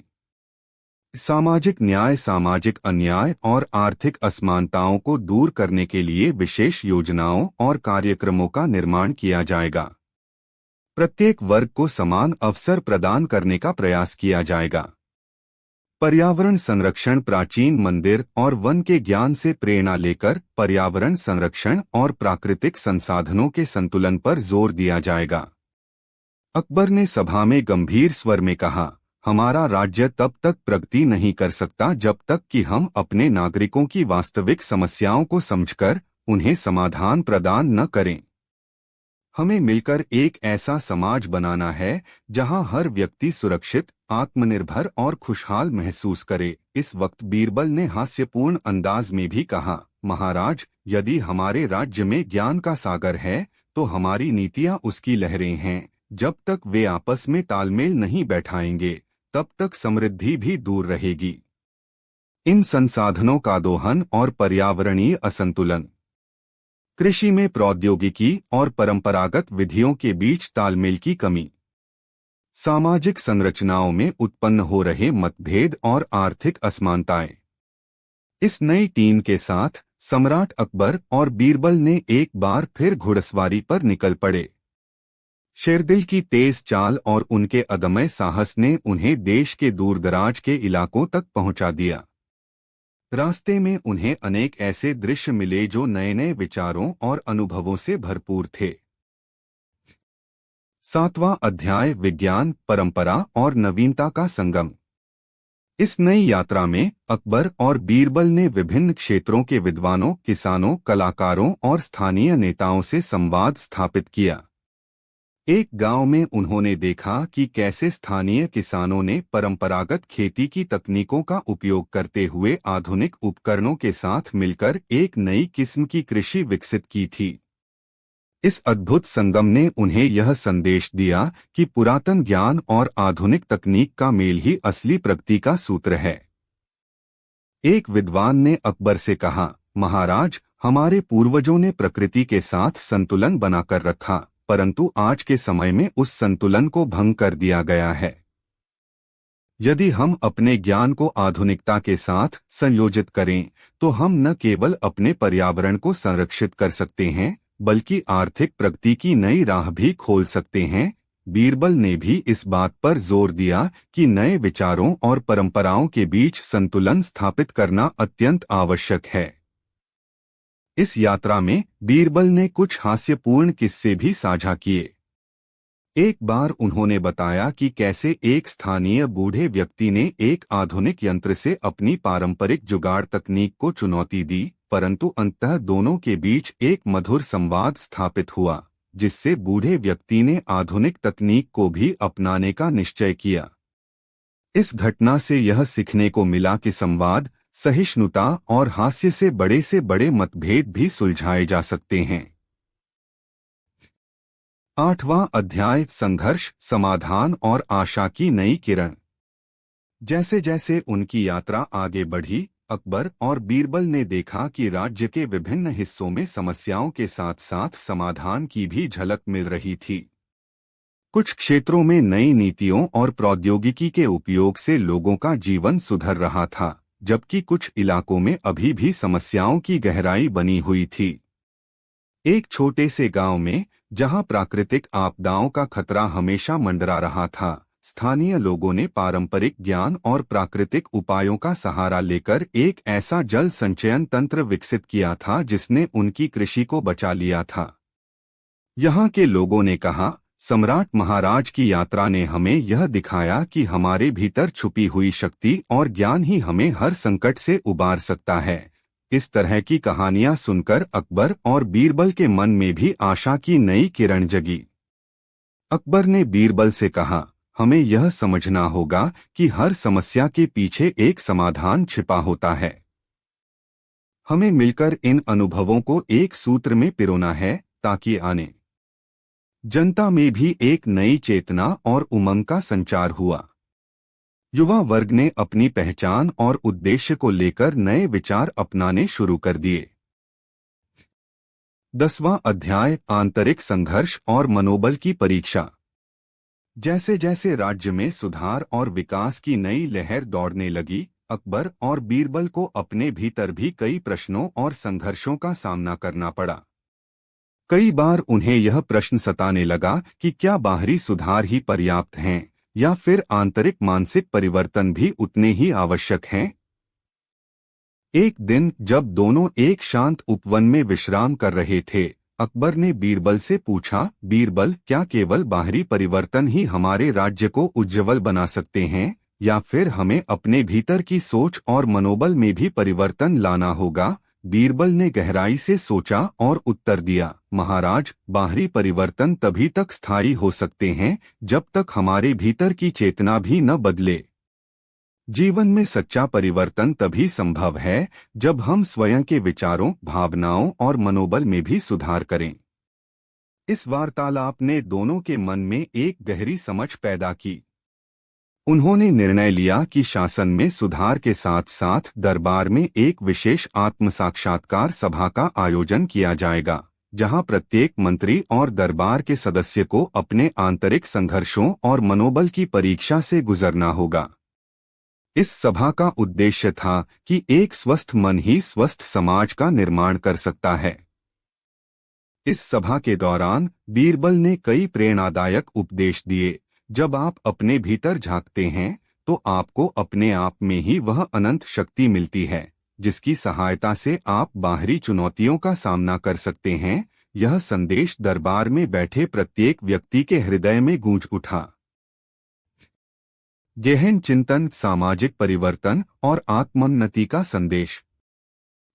सामाजिक न्याय, सामाजिक अन्याय और आर्थिक असमानताओं को दूर करने के लिए विशेष योजनाओं और कार्यक्रमों का निर्माण किया जाएगा। प्रत्येक वर्ग को समान अवसर प्रदान करने का प्रयास किया जाएगा। पर्यावरण संरक्षण, प्राचीन मंदिर और वन के ज्ञान से प्रेरणा लेकर पर्यावरण संरक्षण और प्राकृतिक संसाधनों के संतुलन पर जोर दिया जाएगा। अकबर ने सभा में गंभीर स्वर में कहा, हमारा राज्य तब तक प्रगति नहीं कर सकता जब तक कि हम अपने नागरिकों की वास्तविक समस्याओं को समझकर उन्हें समाधान प्रदान न करें। हमें मिलकर एक ऐसा समाज बनाना है जहां हर व्यक्ति सुरक्षित, आत्मनिर्भर और खुशहाल महसूस करे। इस वक्त बीरबल ने हास्यपूर्ण अंदाज में भी कहा, महाराज, यदि हमारे राज्य में ज्ञान का सागर है तो हमारी नीतियां उसकी लहरें हैं। जब तक वे आपस में तालमेल नहीं बैठाएंगे तब तक समृद्धि भी दूर रहेगी। इन संसाधनों का दोहन और पर्यावरणीय असंतुलन, कृषि में प्रौद्योगिकी और परंपरागत विधियों के बीच तालमेल की कमी, सामाजिक संरचनाओं में उत्पन्न हो रहे मतभेद और आर्थिक असमानताएं। इस नई टीम के साथ सम्राट अकबर और बीरबल ने एक बार फिर घुड़सवारी पर निकल पड़े। शेरदिल की तेज चाल और उनके अदम्य साहस ने उन्हें देश के दूरदराज के इलाकों तक पहुंचा दिया। रास्ते में उन्हें अनेक ऐसे दृश्य मिले जो नए नए विचारों और अनुभवों से भरपूर थे। 7वां अध्याय विज्ञान, परंपरा और नवीनता का संगम। इस नई यात्रा में अकबर और बीरबल ने विभिन्न क्षेत्रों के विद्वानों, किसानों, कलाकारों और स्थानीय नेताओं से संवाद स्थापित किया। एक गांव में उन्होंने देखा कि कैसे स्थानीय किसानों ने परंपरागत खेती की तकनीकों का उपयोग करते हुए आधुनिक उपकरणों के साथ मिलकर एक नई किस्म की कृषि विकसित की थी। इस अद्भुत संगम ने उन्हें यह संदेश दिया कि पुरातन ज्ञान और आधुनिक तकनीक का मेल ही असली प्रगति का सूत्र है। एक विद्वान ने अकबर से कहा, महाराज, हमारे पूर्वजों ने प्रकृति के साथ संतुलन बनाकर रखा, परंतु आज के समय में उस संतुलन को भंग कर दिया गया है। यदि हम अपने ज्ञान को आधुनिकता के साथ संयोजित करें तो हम न केवल अपने पर्यावरण को संरक्षित कर सकते हैं बल्कि आर्थिक प्रगति की नई राह भी खोल सकते हैं। बीरबल ने भी इस बात पर जोर दिया कि नए विचारों और परंपराओं के बीच संतुलन स्थापित करना अत्यंत आवश्यक है। इस यात्रा में बीरबल ने कुछ हास्यपूर्ण किस्से भी साझा किए। एक बार उन्होंने बताया कि कैसे एक स्थानीय बूढ़े व्यक्ति ने एक आधुनिक यंत्र से अपनी पारंपरिक जुगाड़ तकनीक को चुनौती दी, परंतु अंततः दोनों के बीच एक मधुर संवाद स्थापित हुआ, जिससे बूढ़े व्यक्ति ने आधुनिक तकनीक को भी अपनाने का निश्चय किया। इस घटना से यह सीखने को मिला कि संवाद, सहिष्णुता और हास्य से बड़े मतभेद भी सुलझाए जा सकते हैं। 8वां अध्याय संघर्ष, समाधान और आशा की नई किरण। जैसे जैसे उनकी यात्रा आगे बढ़ी, अकबर और बीरबल ने देखा कि राज्य के विभिन्न हिस्सों में समस्याओं के साथ साथ समाधान की भी झलक मिल रही थी। कुछ क्षेत्रों में नई नीतियों और प्रौद्योगिकी के उपयोग से लोगों का जीवन सुधर रहा था, जबकि कुछ इलाकों में अभी भी समस्याओं की गहराई बनी हुई थी। एक छोटे से गांव में, जहां प्राकृतिक आपदाओं का खतरा हमेशा मंडरा रहा था, स्थानीय लोगों ने पारंपरिक ज्ञान और प्राकृतिक उपायों का सहारा लेकर एक ऐसा जल संचयन तंत्र विकसित किया था जिसने उनकी कृषि को बचा लिया था। यहाँ के लोगों ने कहा, सम्राट महाराज की यात्रा ने हमें यह दिखाया कि हमारे भीतर छुपी हुई शक्ति और ज्ञान ही हमें हर संकट से उबार सकता है। इस तरह की कहानियां सुनकर अकबर और बीरबल के मन में भी आशा की नई किरण जगी। अकबर ने बीरबल से कहा, हमें यह समझना होगा कि हर समस्या के पीछे एक समाधान छिपा होता है। हमें मिलकर इन अनुभवों को एक सूत्र में पिरोना है ताकि आने जनता में भी एक नई चेतना और उमंग का संचार हुआ। युवा वर्ग ने अपनी पहचान और उद्देश्य को लेकर नए विचार अपनाने शुरू कर दिए। 10वां अध्याय आंतरिक संघर्ष और मनोबल की परीक्षा। जैसे जैसे राज्य में सुधार और विकास की नई लहर दौड़ने लगी, अकबर और बीरबल को अपने भीतर भी कई प्रश्नों और संघर्षों का सामना करना पड़ा। कई बार उन्हें यह प्रश्न सताने लगा कि क्या बाहरी सुधार ही पर्याप्त हैं या फिर आंतरिक मानसिक परिवर्तन भी उतने ही आवश्यक हैं। एक दिन जब दोनों एक शांत उपवन में विश्राम कर रहे थे, अकबर ने बीरबल से पूछा, बीरबल, क्या केवल बाहरी परिवर्तन ही हमारे राज्य को उज्ज्वल बना सकते हैं या फिर हमें अपने भीतर की सोच और मनोबल में भी परिवर्तन लाना होगा? बीरबल ने गहराई से सोचा और उत्तर दिया, महाराज, बाहरी परिवर्तन तभी तक स्थायी हो सकते हैं जब तक हमारे भीतर की चेतना भी न बदले। जीवन में सच्चा परिवर्तन तभी संभव है जब हम स्वयं के विचारों, भावनाओं और मनोबल में भी सुधार करें। इस वार्तालाप ने दोनों के मन में एक गहरी समझ पैदा की। उन्होंने निर्णय लिया कि शासन में सुधार के साथ साथ दरबार में एक विशेष आत्म साक्षात्कार सभा का आयोजन किया जाएगा, जहां प्रत्येक मंत्री और दरबार के सदस्य को अपने आंतरिक संघर्षों और मनोबल की परीक्षा से गुजरना होगा। इस सभा का उद्देश्य था कि एक स्वस्थ मन ही स्वस्थ समाज का निर्माण कर सकता है। इस सभा के दौरान बीरबल ने कई प्रेरणादायक उपदेश दिए। जब आप अपने भीतर झांकते हैं तो आपको अपने आप में ही वह अनंत शक्ति मिलती है जिसकी सहायता से आप बाहरी चुनौतियों का सामना कर सकते हैं। यह संदेश दरबार में बैठे प्रत्येक व्यक्ति के हृदय में गूंज उठा। गहन चिंतन, सामाजिक परिवर्तन और आत्मोन्नति का संदेश।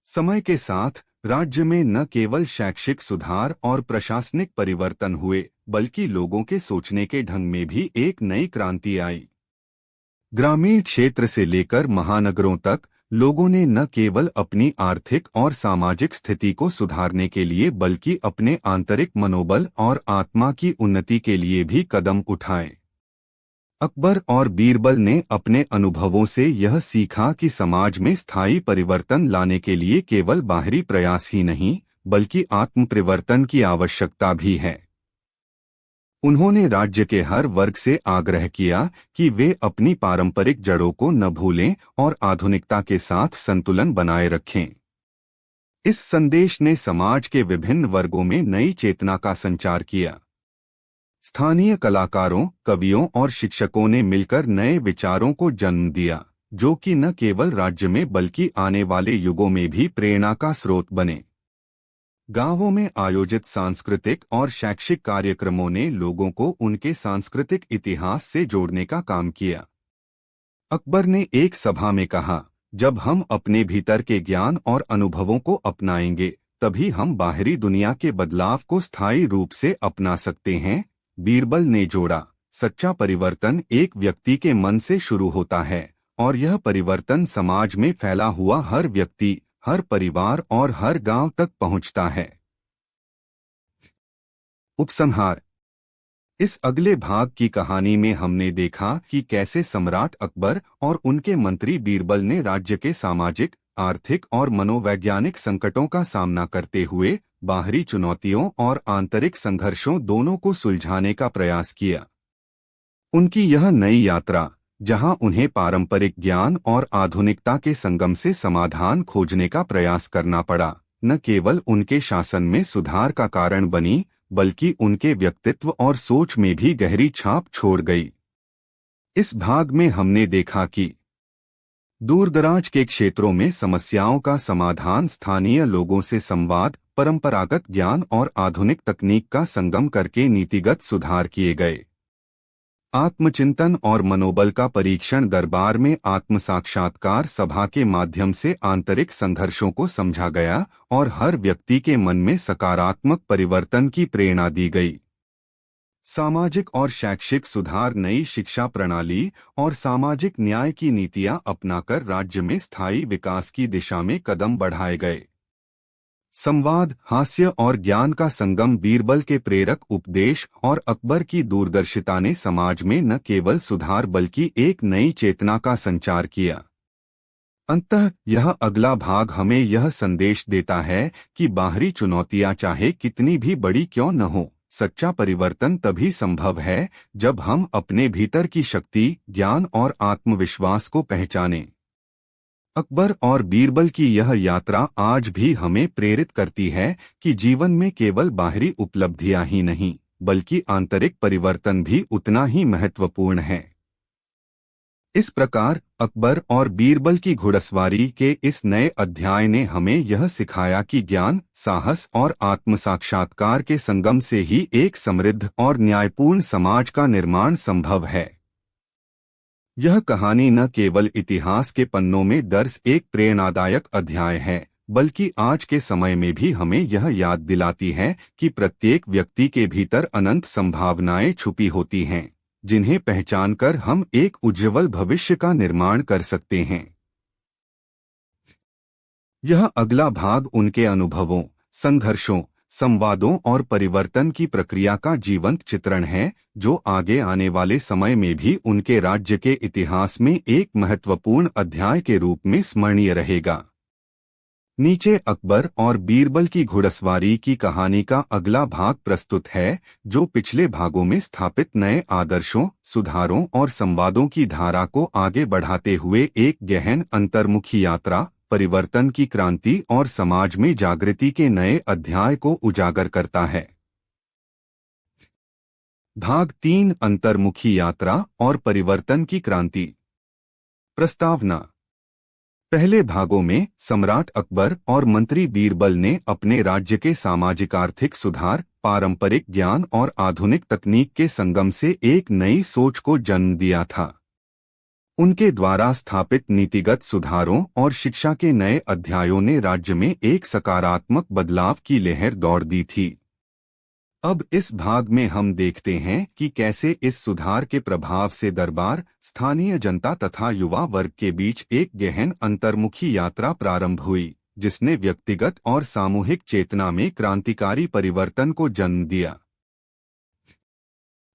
समय के साथ राज्य में न केवल शैक्षिक सुधार और प्रशासनिक परिवर्तन हुए बल्कि लोगों के सोचने के ढंग में भी एक नई क्रांति आई। ग्रामीण क्षेत्र से लेकर महानगरों तक लोगों ने न केवल अपनी आर्थिक और सामाजिक स्थिति को सुधारने के लिए बल्कि अपने आंतरिक मनोबल और आत्मा की उन्नति के लिए भी कदम उठाए। अकबर और बीरबल ने अपने अनुभवों से यह सीखा कि समाज में स्थायी परिवर्तन लाने के लिए केवल बाहरी प्रयास ही नहीं बल्कि आत्म परिवर्तन की आवश्यकता भी है। उन्होंने राज्य के हर वर्ग से आग्रह किया कि वे अपनी पारंपरिक जड़ों को न भूलें और आधुनिकता के साथ संतुलन बनाए रखें। इस संदेश ने समाज के विभिन्न वर्गों में नई चेतना का संचार किया। स्थानीय कलाकारों, कवियों और शिक्षकों ने मिलकर नए विचारों को जन्म दिया जो कि न केवल राज्य में बल्कि आने वाले युगों में भी प्रेरणा का स्रोत बने। गांवों में आयोजित सांस्कृतिक और शैक्षिक कार्यक्रमों ने लोगों को उनके सांस्कृतिक इतिहास से जोड़ने का काम किया। अकबर ने एक सभा में कहा, जब हम अपने भीतर के ज्ञान और अनुभवों को अपनाएंगे तभी हम बाहरी दुनिया के बदलाव को स्थायी रूप से अपना सकते हैं। बीरबल ने जोड़ा, सच्चा परिवर्तन एक व्यक्ति के मन से शुरू होता है और यह परिवर्तन समाज में फैला हुआ हर व्यक्ति, हर परिवार और हर गांव तक पहुंचता है। उपसंहार। इस अगले भाग की कहानी में हमने देखा कि कैसे सम्राट अकबर और उनके मंत्री बीरबल ने राज्य के सामाजिक, आर्थिक और मनोवैज्ञानिक संकटों का सामना करते हुए बाहरी चुनौतियों और आंतरिक संघर्षों दोनों को सुलझाने का प्रयास किया। उनकी यह नई यात्रा, जहां उन्हें पारंपरिक ज्ञान और आधुनिकता के संगम से समाधान खोजने का प्रयास करना पड़ा, न केवल उनके शासन में सुधार का कारण बनी बल्कि उनके व्यक्तित्व और सोच में भी गहरी छाप छोड़ गई। इस भाग में हमने देखा कि दूरदराज के क्षेत्रों में समस्याओं का समाधान स्थानीय लोगों से संवाद, परंपरागत ज्ञान और आधुनिक तकनीक का संगम करके नीतिगत सुधार किए गए। आत्मचिंतन और मनोबल का परीक्षण, दरबार में आत्म साक्षात्कार सभा के माध्यम से आंतरिक संघर्षों को समझा गया और हर व्यक्ति के मन में सकारात्मक परिवर्तन की प्रेरणा दी गई। सामाजिक और शैक्षिक सुधार, नई शिक्षा प्रणाली और सामाजिक न्याय की नीतियां अपनाकर राज्य में स्थायी विकास की दिशा में कदम बढ़ाए गए। संवाद, हास्य और ज्ञान का संगम, बीरबल के प्रेरक उपदेश और अकबर की दूरदर्शिता ने समाज में न केवल सुधार बल्कि एक नई चेतना का संचार किया। अंततः यह अगला भाग हमें यह संदेश देता है कि बाहरी चुनौतियां चाहे कितनी भी बड़ी क्यों न हो, सच्चा परिवर्तन तभी संभव है जब हम अपने भीतर की शक्ति, ज्ञान और आत्मविश्वास को पहचानें। अकबर और बीरबल की यह यात्रा आज भी हमें प्रेरित करती है कि जीवन में केवल बाहरी उपलब्धियां ही नहीं बल्कि आंतरिक परिवर्तन भी उतना ही महत्वपूर्ण है। इस प्रकार अकबर और बीरबल की घुड़सवारी के इस नए अध्याय ने हमें यह सिखाया कि ज्ञान, साहस और आत्म साक्षात्कार के संगम से ही एक समृद्ध और न्यायपूर्ण समाज का निर्माण संभव है। यह कहानी न केवल इतिहास के पन्नों में दर्ज एक प्रेरणादायक अध्याय है बल्कि आज के समय में भी हमें यह याद दिलाती है कि प्रत्येक व्यक्ति के भीतर अनंत संभावनाएं छुपी होती हैं, जिन्हें पहचानकर हम एक उज्ज्वल भविष्य का निर्माण कर सकते हैं। यह अगला भाग उनके अनुभवों, संघर्षों, संवादों और परिवर्तन की प्रक्रिया का जीवंत चित्रण है जो आगे आने वाले समय में भी उनके राज्य के इतिहास में एक महत्वपूर्ण अध्याय के रूप में स्मरणीय रहेगा। नीचे अकबर और बीरबल की घुड़सवारी की कहानी का अगला भाग प्रस्तुत है जो पिछले भागों में स्थापित नए आदर्शों, सुधारों और संवादों की धारा को आगे बढ़ाते हुए एक गहन अंतर्मुखी यात्रा, परिवर्तन की क्रांति और समाज में जागृति के नए अध्याय को उजागर करता है। भाग 3 अंतर्मुखी यात्रा और परिवर्तन की क्रांति। प्रस्तावना। पहले भागों में सम्राट अकबर और मंत्री बीरबल ने अपने राज्य के सामाजिक आर्थिक सुधार, पारंपरिक ज्ञान और आधुनिक तकनीक के संगम से एक नई सोच को जन्म दिया था। उनके द्वारा स्थापित नीतिगत सुधारों और शिक्षा के नए अध्यायों ने राज्य में एक सकारात्मक बदलाव की लहर दौड़ दी थी। अब इस भाग में हम देखते हैं कि कैसे इस सुधार के प्रभाव से दरबार, स्थानीय जनता तथा युवा वर्ग के बीच एक गहन अंतर्मुखी यात्रा प्रारंभ हुई, जिसने व्यक्तिगत और सामूहिक चेतना में क्रांतिकारी परिवर्तन को जन्म दिया।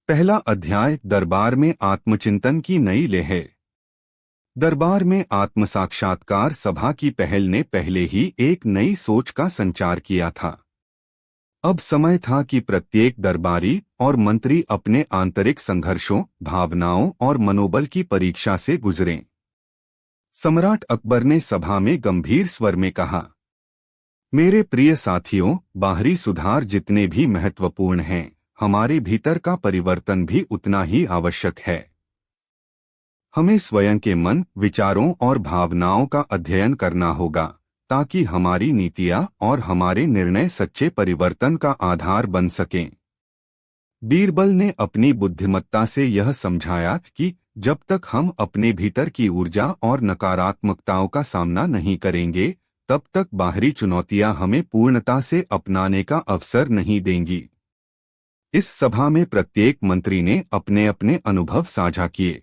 पहला अध्याय, दरबार में आत्मचिंतन की नई लहर। दरबार में आत्मसाक्षात्कार सभा की पहल ने पहले ही एक नई सोच का संचार किया था। अब समय था कि प्रत्येक दरबारी और मंत्री अपने आंतरिक संघर्षों, भावनाओं और मनोबल की परीक्षा से गुजरें। सम्राट अकबर ने सभा में गंभीर स्वर में कहा, मेरे प्रिय साथियों, बाहरी सुधार जितने भी महत्वपूर्ण हैं, हमारे भीतर का परिवर्तन भी उतना ही आवश्यक है। हमें स्वयं के मन, विचारों और भावनाओं का अध्ययन करना होगा, ताकि हमारी नीतियां और हमारे निर्णय सच्चे परिवर्तन का आधार बन सकें। बीरबल ने अपनी बुद्धिमत्ता से यह समझाया कि जब तक हम अपने भीतर की ऊर्जा और नकारात्मकताओं का सामना नहीं करेंगे, तब तक बाहरी चुनौतियां हमें पूर्णता से अपनाने का अवसर नहीं देंगी। इस सभा में प्रत्येक मंत्री ने अपने अपने अनुभव साझा किए।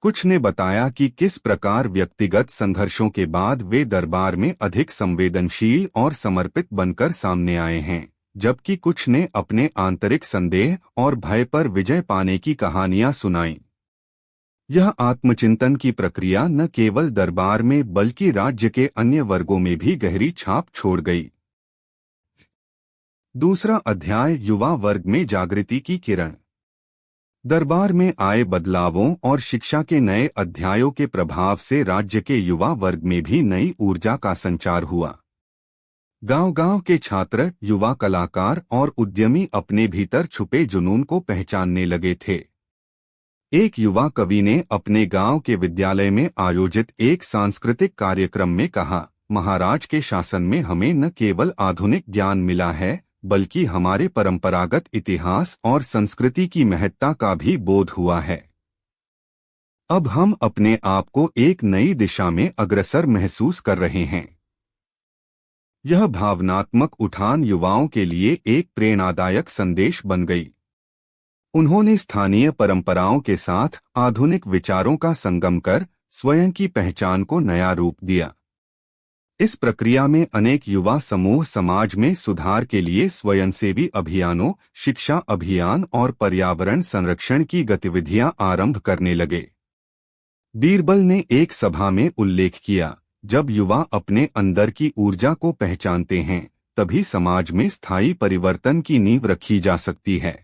कुछ ने बताया कि किस प्रकार व्यक्तिगत संघर्षों के बाद वे दरबार में अधिक संवेदनशील और समर्पित बनकर सामने आए हैं, जबकि कुछ ने अपने आंतरिक संदेह और भय पर विजय पाने की कहानियां सुनाईं। यह आत्मचिंतन की प्रक्रिया न केवल दरबार में बल्कि राज्य के अन्य वर्गों में भी गहरी छाप छोड़ गई। दूसरा अध्याय, युवा वर्ग में जागृति की किरण। दरबार में आए बदलावों और शिक्षा के नए अध्यायों के प्रभाव से राज्य के युवा वर्ग में भी नई ऊर्जा का संचार हुआ। गांव-गांव के छात्र, युवा कलाकार और उद्यमी अपने भीतर छुपे जुनून को पहचानने लगे थे। एक युवा कवि ने अपने गांव के विद्यालय में आयोजित एक सांस्कृतिक कार्यक्रम में कहा, महाराज के शासन में हमें न केवल आधुनिक ज्ञान मिला है, बल्कि हमारे परंपरागत इतिहास और संस्कृति की महत्ता का भी बोध हुआ है। अब हम अपने आप को एक नई दिशा में अग्रसर महसूस कर रहे हैं। यह भावनात्मक उठान युवाओं के लिए एक प्रेरणादायक संदेश बन गई। उन्होंने स्थानीय परंपराओं के साथ आधुनिक विचारों का संगम कर स्वयं की पहचान को नया रूप दिया। इस प्रक्रिया में अनेक युवा समूह समाज में सुधार के लिए स्वयंसेवी अभियानों, शिक्षा अभियान और पर्यावरण संरक्षण की गतिविधियां आरंभ करने लगे। बीरबल ने एक सभा में उल्लेख किया, जब युवा अपने अंदर की ऊर्जा को पहचानते हैं, तभी समाज में स्थायी परिवर्तन की नींव रखी जा सकती है।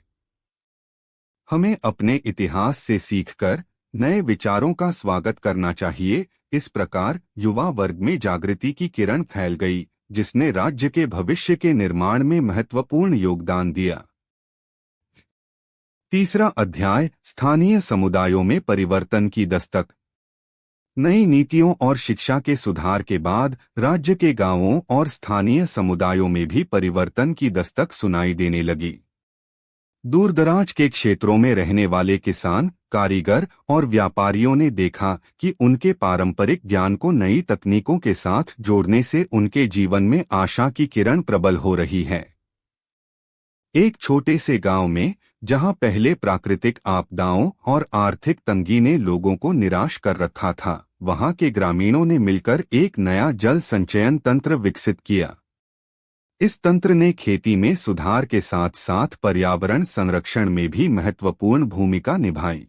हमें अपने इतिहास से सीखकर नए विचारों का स्वागत करना चाहिए। इस प्रकार युवा वर्ग में जागृति की किरण फैल गई, जिसने राज्य के भविष्य के निर्माण में महत्वपूर्ण योगदान दिया। तीसरा अध्याय, स्थानीय समुदायों में परिवर्तन की दस्तक। नई नीतियों और शिक्षा के सुधार के बाद राज्य के गांवों और स्थानीय समुदायों में भी परिवर्तन की दस्तक सुनाई देने लगी। दूरदराज के क्षेत्रों में रहने वाले किसान, कारीगर और व्यापारियों ने देखा कि उनके पारंपरिक ज्ञान को नई तकनीकों के साथ जोड़ने से उनके जीवन में आशा की किरण प्रबल हो रही है। एक छोटे से गांव में, जहां पहले प्राकृतिक आपदाओं और आर्थिक तंगी ने लोगों को निराश कर रखा था, वहां के ग्रामीणों ने मिलकर एक नया जल संचयन तंत्र विकसित किया। इस तंत्र ने खेती में सुधार के साथ साथ पर्यावरण संरक्षण में भी महत्वपूर्ण भूमिका निभाई।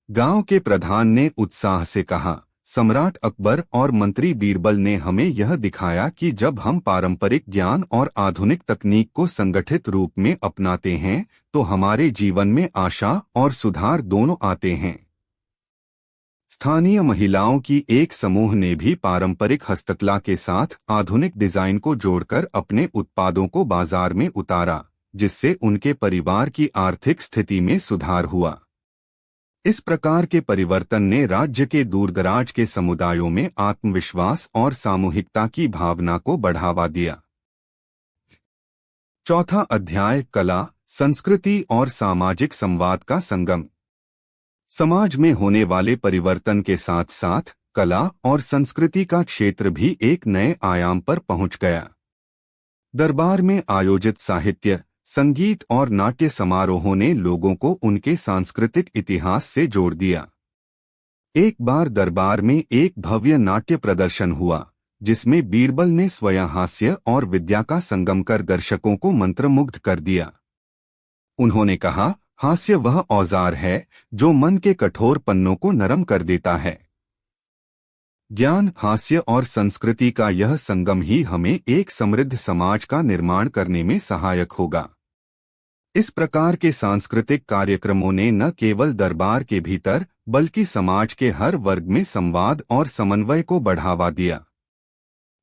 गांव के प्रधान ने उत्साह से कहा, सम्राट अकबर और मंत्री बीरबल ने हमें यह दिखाया कि जब हम पारंपरिक ज्ञान और आधुनिक तकनीक को संगठित रूप में अपनाते हैं, तो हमारे जीवन में आशा और सुधार दोनों आते हैं। स्थानीय महिलाओं की एक समूह ने भी पारंपरिक हस्तकला के साथ आधुनिक डिजाइन को जोड़कर अपने उत्पादों को बाजार में उतारा, जिससे उनके परिवार की आर्थिक स्थिति में सुधार हुआ। इस प्रकार के परिवर्तन ने राज्य के दूरदराज के समुदायों में आत्मविश्वास और सामूहिकता की भावना को बढ़ावा दिया। चौथा अध्याय, कला, संस्कृति और सामाजिक संवाद का संगम। समाज में होने वाले परिवर्तन के साथ साथ कला और संस्कृति का क्षेत्र भी एक नए आयाम पर पहुंच गया। दरबार में आयोजित साहित्य, संगीत और नाट्य समारोहों ने लोगों को उनके सांस्कृतिक इतिहास से जोड़ दिया। एक बार दरबार में एक भव्य नाट्य प्रदर्शन हुआ, जिसमें बीरबल ने स्वयं हास्य और विद्या का संगम कर दर्शकों को मंत्रमुग्ध कर दिया। उन्होंने कहा, हास्य वह औजार है जो मन के कठोर पन्नों को नरम कर देता है। ज्ञान, हास्य और संस्कृति का यह संगम ही हमें एक समृद्ध समाज का निर्माण करने में सहायक होगा। इस प्रकार के सांस्कृतिक कार्यक्रमों ने न केवल दरबार के भीतर बल्कि समाज के हर वर्ग में संवाद और समन्वय को बढ़ावा दिया।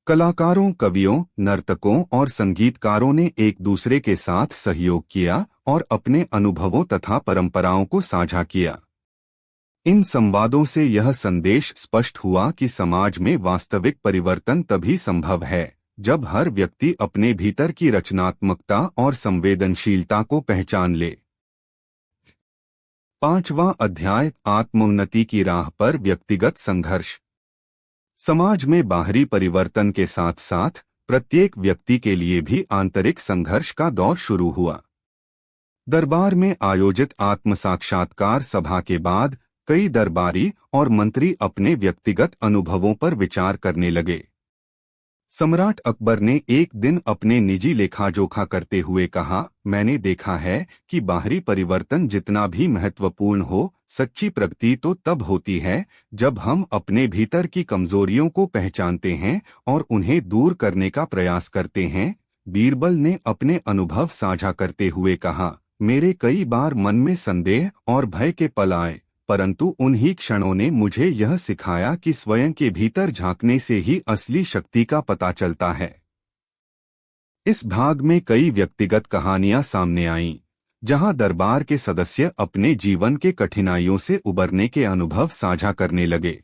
कलाकारों, कवियों, नर्तकों और संगीतकारों ने एक दूसरे के साथ सहयोग किया और अपने अनुभवों तथा परंपराओं को साझा किया। इन संवादों से यह संदेश स्पष्ट हुआ कि समाज में वास्तविक परिवर्तन तभी संभव है जब हर व्यक्ति अपने भीतर की रचनात्मकता और संवेदनशीलता को पहचान ले। पांचवां अध्याय, आत्मोन्नति की राह पर व्यक्तिगत संघर्ष। समाज में बाहरी परिवर्तन के साथ साथ प्रत्येक व्यक्ति के लिए भी आंतरिक संघर्ष का दौर शुरू हुआ। दरबार में आयोजित आत्म साक्षात्कार सभा के बाद कई दरबारी और मंत्री अपने व्यक्तिगत अनुभवों पर विचार करने लगे। सम्राट अकबर ने एक दिन अपने निजी लेखा-जोखा करते हुए कहा, मैंने देखा है कि बाहरी परिवर्तन जितना भी महत्वपूर्ण हो, सच्ची प्रगति तो तब होती है जब हम अपने भीतर की कमजोरियों को पहचानते हैं और उन्हें दूर करने का प्रयास करते हैं। बीरबल ने अपने अनुभव साझा करते हुए कहा, मेरे कई बार मन में संदेह और भय के पल आए, परंतु उन्हीं क्षणों ने मुझे यह सिखाया कि स्वयं के भीतर झांकने से ही असली शक्ति का पता चलता है। इस भाग में कई व्यक्तिगत कहानियां सामने आईं, जहां दरबार के सदस्य अपने जीवन के कठिनाइयों से उबरने के अनुभव साझा करने लगे।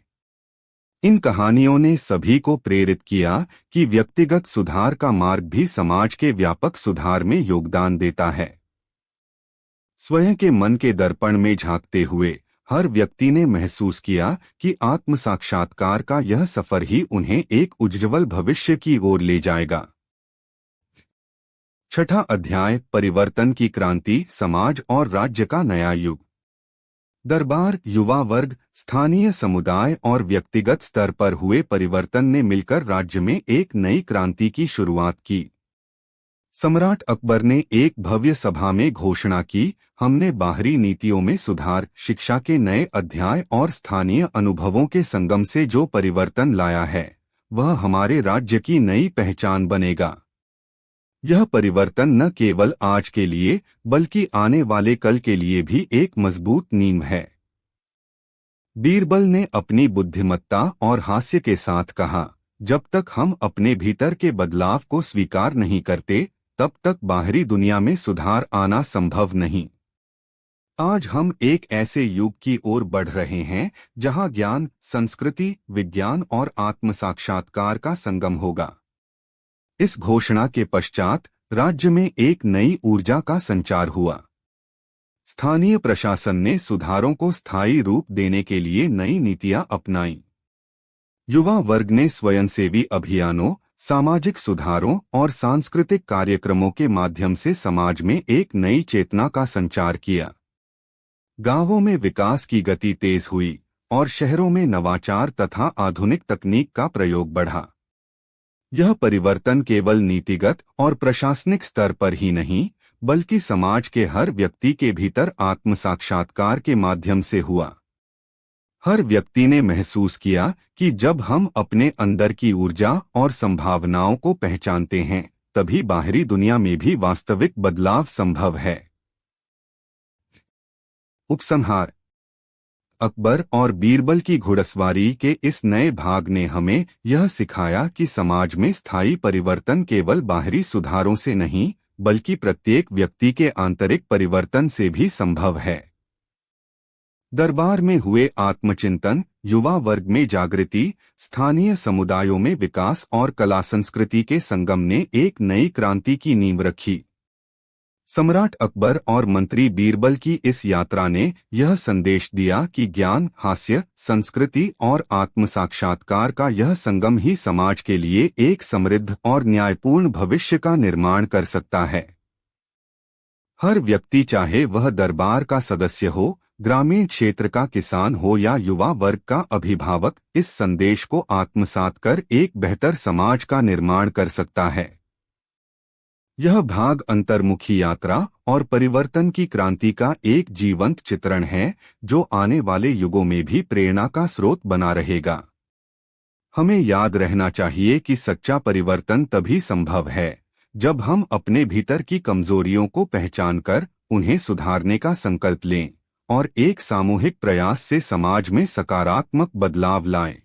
इन कहानियों ने सभी को प्रेरित किया कि व्यक्तिगत सुधार का मार्ग भी समाज के व्यापक सुधार में योगदान देता है। स्वयं के मन के दर्पण में झांकते हुए हर व्यक्ति ने महसूस किया कि आत्म साक्षात्कार का यह सफर ही उन्हें एक उज्ज्वल भविष्य की ओर ले जाएगा। छठा अध्याय, परिवर्तन की क्रांति, समाज और राज्य का नया युग। दरबार, युवा वर्ग, स्थानीय समुदाय और व्यक्तिगत स्तर पर हुए परिवर्तन ने मिलकर राज्य में एक नई क्रांति की शुरुआत की। सम्राट अकबर ने एक भव्य सभा में घोषणा की, हमने बाहरी नीतियों में सुधार, शिक्षा के नए अध्याय और स्थानीय अनुभवों के संगम से जो परिवर्तन लाया है, वह हमारे राज्य की नई पहचान बनेगा। यह परिवर्तन न केवल आज के लिए बल्कि आने वाले कल के लिए भी एक मजबूत नींव है। बीरबल ने अपनी बुद्धिमत्ता और हास्य के साथ कहा, जब तक हम अपने भीतर के बदलाव को स्वीकार नहीं करते, तब तक बाहरी दुनिया में सुधार आना संभव नहीं। आज हम एक ऐसे युग की ओर बढ़ रहे हैं जहां ज्ञान, संस्कृति, विज्ञान और आत्म साक्षात्कार का संगम होगा। इस घोषणा के पश्चात राज्य में एक नई ऊर्जा का संचार हुआ। स्थानीय प्रशासन ने सुधारों को स्थायी रूप देने के लिए नई नीतियां अपनाईं। युवा वर्ग ने स्वयंसेवी अभियानों, सामाजिक सुधारों और सांस्कृतिक कार्यक्रमों के माध्यम से समाज में एक नई चेतना का संचार किया। गांवों में विकास की गति तेज हुई और शहरों में नवाचार तथा आधुनिक तकनीक का प्रयोग बढ़ा। यह परिवर्तन केवल नीतिगत और प्रशासनिक स्तर पर ही नहीं, बल्कि समाज के हर व्यक्ति के भीतर आत्म साक्षात्कार के माध्यम से हुआ। हर व्यक्ति ने महसूस किया कि जब हम अपने अंदर की ऊर्जा और संभावनाओं को पहचानते हैं, तभी बाहरी दुनिया में भी वास्तविक बदलाव संभव है। उपसंहार। अकबर और बीरबल की घुड़सवारी के इस नए भाग ने हमें यह सिखाया कि समाज में स्थायी परिवर्तन केवल बाहरी सुधारों से नहीं बल्कि प्रत्येक व्यक्ति के आंतरिक परिवर्तन से भी संभव है। दरबार में हुए आत्मचिंतन, युवा वर्ग में जागृति, स्थानीय समुदायों में विकास और कला संस्कृति के संगम ने एक नई क्रांति की नींव रखी। सम्राट अकबर और मंत्री बीरबल की इस यात्रा ने यह संदेश दिया कि ज्ञान, हास्य, संस्कृति और आत्म साक्षात्कार का यह संगम ही समाज के लिए एक समृद्ध और न्यायपूर्ण भविष्य का निर्माण कर सकता है। हर व्यक्ति, चाहे वह दरबार का सदस्य हो, ग्रामीण क्षेत्र का किसान हो या युवा वर्ग का अभिभावक, इस संदेश को आत्मसात कर एक बेहतर समाज का निर्माण कर सकता है। यह भाग अंतर्मुखी यात्रा और परिवर्तन की क्रांति का एक जीवंत चित्रण है जो आने वाले युगों में भी प्रेरणा का स्रोत बना रहेगा। हमें याद रहना चाहिए कि सच्चा परिवर्तन तभी संभव है जब हम अपने भीतर की कमजोरियों को पहचानकर उन्हें सुधारने का संकल्प लें और एक सामूहिक प्रयास से समाज में सकारात्मक बदलाव लाएं।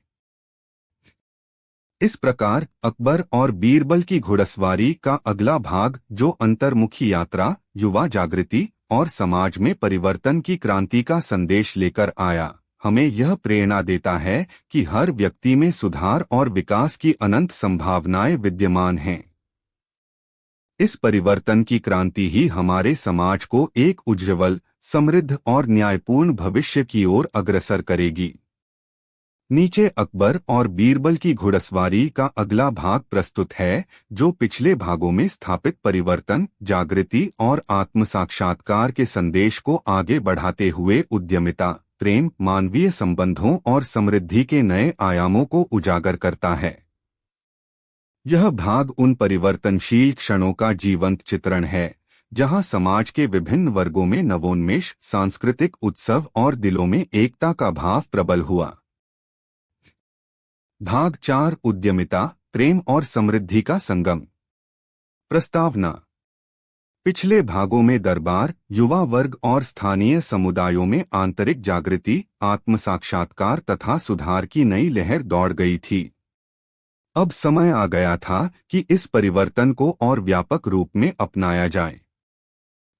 इस प्रकार अकबर और बीरबल की घुड़सवारी का अगला भाग, जो अंतर्मुखी यात्रा, युवा जागृति और समाज में परिवर्तन की क्रांति का संदेश लेकर आया, हमें यह प्रेरणा देता है कि हर व्यक्ति में सुधार और विकास की अनंत संभावनाएं विद्यमान हैं। इस परिवर्तन की क्रांति ही हमारे समाज को एक उज्ज्वल, समृद्ध और न्यायपूर्ण भविष्य की ओर अग्रसर करेगी। नीचे अकबर और बीरबल की घुड़सवारी का अगला भाग प्रस्तुत है, जो पिछले भागों में स्थापित परिवर्तन, जागृति और आत्म साक्षात्कार के संदेश को आगे बढ़ाते हुए उद्यमिता, प्रेम, मानवीय संबंधों और समृद्धि के नए आयामों को उजागर करता है। यह भाग उन परिवर्तनशील क्षणों का जीवंत चित्रण है जहां समाज के विभिन्न वर्गों में नवोन्मेष, सांस्कृतिक उत्सव और दिलों में एकता का भाव प्रबल हुआ। भाग 4, उद्यमिता, प्रेम और समृद्धि का संगम। प्रस्तावना। पिछले भागों में दरबार, युवा वर्ग और स्थानीय समुदायों में आंतरिक जागृति, आत्म साक्षात्कार तथा सुधार की नई लहर दौड़ गई थी। अब समय आ गया था कि इस परिवर्तन को और व्यापक रूप में अपनाया जाए।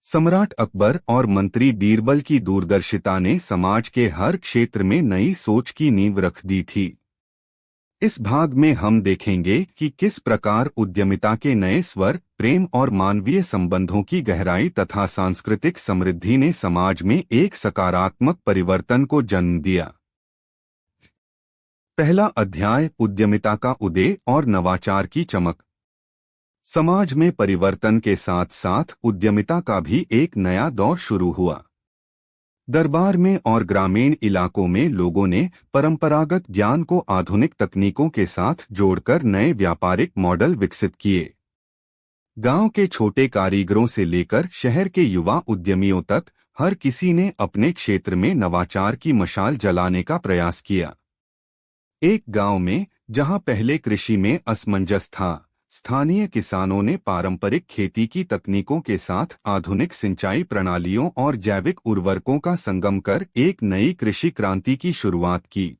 सम्राट अकबर और मंत्री बीरबल की दूरदर्शिता ने समाज के हर क्षेत्र में नई सोच की नींव रख दी थी। इस भाग में हम देखेंगे कि किस प्रकार उद्यमिता के नए स्वर, प्रेम और मानवीय संबंधों की गहराई तथा सांस्कृतिक समृद्धि ने समाज में एक सकारात्मक परिवर्तन को जन्म दिया। पहला अध्याय, उद्यमिता का उदय और नवाचार की चमक। समाज में परिवर्तन के साथ साथ उद्यमिता का भी एक नया दौर शुरू हुआ। दरबार में और ग्रामीण इलाकों में लोगों ने परंपरागत ज्ञान को आधुनिक तकनीकों के साथ जोड़कर नए व्यापारिक मॉडल विकसित किए। गांव के छोटे कारीगरों से लेकर शहर के युवा उद्यमियों तक हर किसी ने अपने क्षेत्र में नवाचार की मशाल जलाने का प्रयास किया। एक गांव में, जहां पहले कृषि में असमंजस था, स्थानीय किसानों ने पारंपरिक खेती की तकनीकों के साथ आधुनिक सिंचाई प्रणालियों और जैविक उर्वरकों का संगम कर एक नई कृषि क्रांति की शुरुआत की।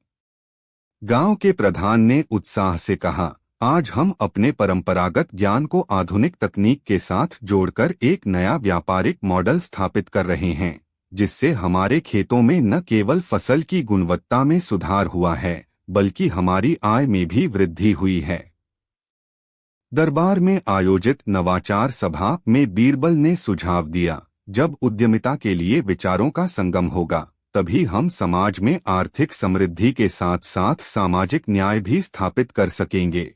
गांव के प्रधान ने उत्साह से कहा, आज हम अपने परंपरागत ज्ञान को आधुनिक तकनीक के साथ जोड़कर एक नया व्यापारिक मॉडल स्थापित कर रहे हैं, जिससे हमारे खेतों में न केवल फसल की गुणवत्ता में सुधार हुआ है, बल्कि हमारी आय में भी वृद्धि हुई है। दरबार में आयोजित नवाचार सभा में बीरबल ने सुझाव दिया, जब उद्यमिता के लिए विचारों का संगम होगा, तभी हम समाज में आर्थिक समृद्धि के साथ साथ सामाजिक न्याय भी स्थापित कर सकेंगे।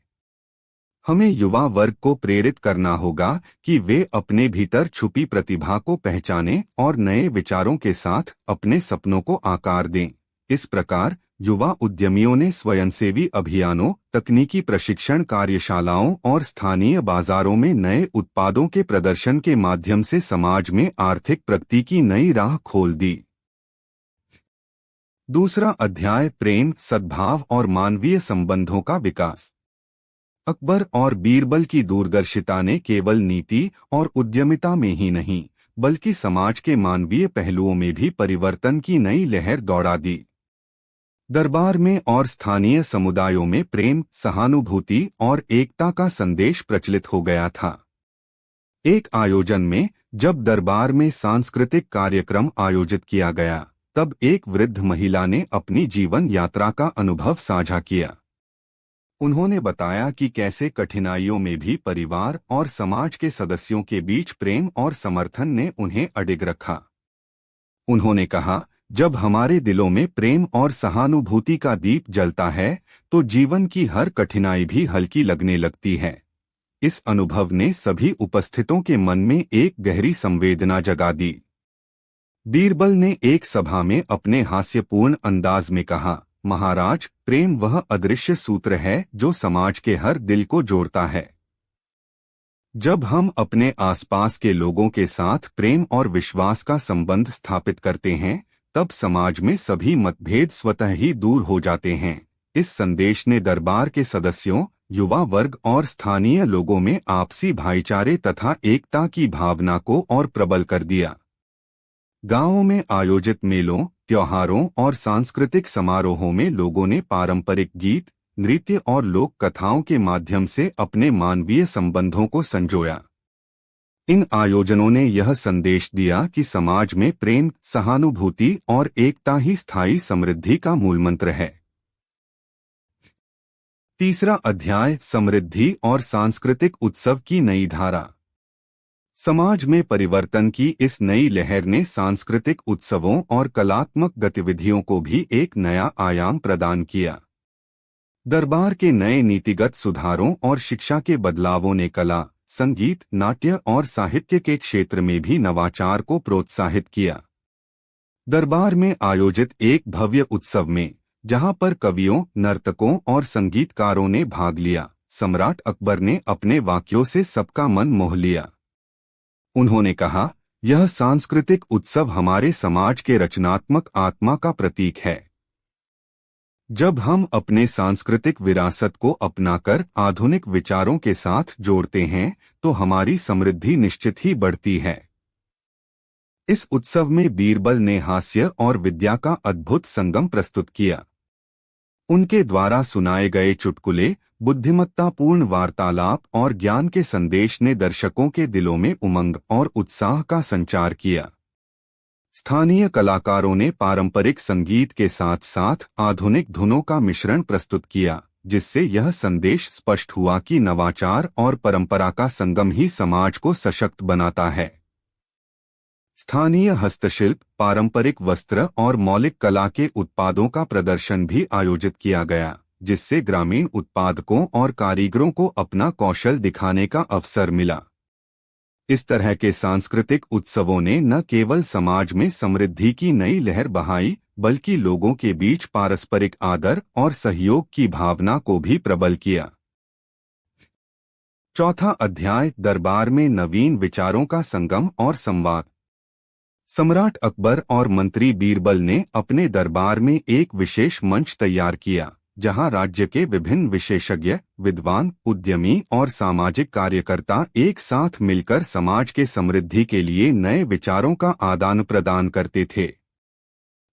हमें युवा वर्ग को प्रेरित करना होगा कि वे अपने भीतर छुपी प्रतिभा को पहचानें और नए विचारों के साथ अपने सपनों को आकार दें। इस प्रकार युवा उद्यमियों ने स्वयंसेवी अभियानों, तकनीकी प्रशिक्षण कार्यशालाओं और स्थानीय बाजारों में नए उत्पादों के प्रदर्शन के माध्यम से समाज में आर्थिक प्रगति की नई राह खोल दी। दूसरा अध्याय, प्रेम, सद्भाव और मानवीय संबंधों का विकास। अकबर और बीरबल की दूरदर्शिता ने केवल नीति और उद्यमिता में ही नहीं, बल्कि समाज के मानवीय पहलुओं में भी परिवर्तन की नई लहर दौड़ा दी। दरबार में और स्थानीय समुदायों में प्रेम, सहानुभूति और एकता का संदेश प्रचलित हो गया था। एक आयोजन में जब दरबार में सांस्कृतिक कार्यक्रम आयोजित किया गया, तब एक वृद्ध महिला ने अपनी जीवन यात्रा का अनुभव साझा किया। उन्होंने बताया कि कैसे कठिनाइयों में भी परिवार और समाज के सदस्यों के बीच प्रेम और समर्थन ने उन्हें अडिग रखा। उन्होंने कहा, जब हमारे दिलों में प्रेम और सहानुभूति का दीप जलता है तो जीवन की हर कठिनाई भी हल्की लगने लगती है। इस अनुभव ने सभी उपस्थितों के मन में एक गहरी संवेदना जगा दी। बीरबल ने एक सभा में अपने हास्यपूर्ण अंदाज में कहा, महाराज, प्रेम वह अदृश्य सूत्र है जो समाज के हर दिल को जोड़ता है। जब हम अपने आसपास के लोगों के साथ प्रेम और विश्वास का संबंध स्थापित करते हैं, तब समाज में सभी मतभेद स्वतः ही दूर हो जाते हैं। इस संदेश ने दरबार के सदस्यों, युवा वर्ग और स्थानीय लोगों में आपसी भाईचारे तथा एकता की भावना को और प्रबल कर दिया। गांवों में आयोजित मेलों, त्योहारों और सांस्कृतिक समारोहों में लोगों ने पारंपरिक गीत, नृत्य और लोक कथाओं के माध्यम से अपने मानवीय संबंधों को संजोया। इन आयोजनों ने यह संदेश दिया कि समाज में प्रेम, सहानुभूति और एकता ही स्थायी समृद्धि का मूलमंत्र है। तीसरा अध्याय, समृद्धि और सांस्कृतिक उत्सव की नई धारा। समाज में परिवर्तन की इस नई लहर ने सांस्कृतिक उत्सवों और कलात्मक गतिविधियों को भी एक नया आयाम प्रदान किया। दरबार के नए नीतिगत सुधारों और शिक्षा के बदलावों ने कला, संगीत, नाट्य और साहित्य के क्षेत्र में भी नवाचार को प्रोत्साहित किया। दरबार में आयोजित एक भव्य उत्सव में, जहां पर कवियों, नर्तकों और संगीतकारों ने भाग लिया, सम्राट अकबर ने अपने वाक्यों से सबका मन मोह लिया। उन्होंने कहा, यह सांस्कृतिक उत्सव हमारे समाज के रचनात्मक आत्मा का प्रतीक है। जब हम अपने सांस्कृतिक विरासत को अपनाकर आधुनिक विचारों के साथ जोड़ते हैं, तो हमारी समृद्धि निश्चित ही बढ़ती है। इस उत्सव में बीरबल ने हास्य और विद्या का अद्भुत संगम प्रस्तुत किया। उनके द्वारा सुनाए गए चुटकुले, बुद्धिमत्तापूर्ण वार्तालाप और ज्ञान के संदेश ने दर्शकों के दिलों में उमंग और उत्साह का संचार किया। स्थानीय कलाकारों ने पारंपरिक संगीत के साथ साथ आधुनिक धुनों का मिश्रण प्रस्तुत किया, जिससे यह संदेश स्पष्ट हुआ कि नवाचार और परंपरा का संगम ही समाज को सशक्त बनाता है। स्थानीय हस्तशिल्प, पारंपरिक वस्त्र और मौलिक कला के उत्पादों का प्रदर्शन भी आयोजित किया गया, जिससे ग्रामीण उत्पादकों और कारीगरों को अपना कौशल दिखाने का अवसर मिला। इस तरह के सांस्कृतिक उत्सवों ने न केवल समाज में समृद्धि की नई लहर बहाई, बल्कि लोगों के बीच पारस्परिक आदर और सहयोग की भावना को भी प्रबल किया। चौथा अध्याय, दरबार में नवीन विचारों का संगम और संवाद। सम्राट अकबर और मंत्री बीरबल ने अपने दरबार में एक विशेष मंच तैयार किया, जहां राज्य के विभिन्न विशेषज्ञ, विद्वान, उद्यमी और सामाजिक कार्यकर्ता एक साथ मिलकर समाज के समृद्धि के लिए नए विचारों का आदान प्रदान करते थे।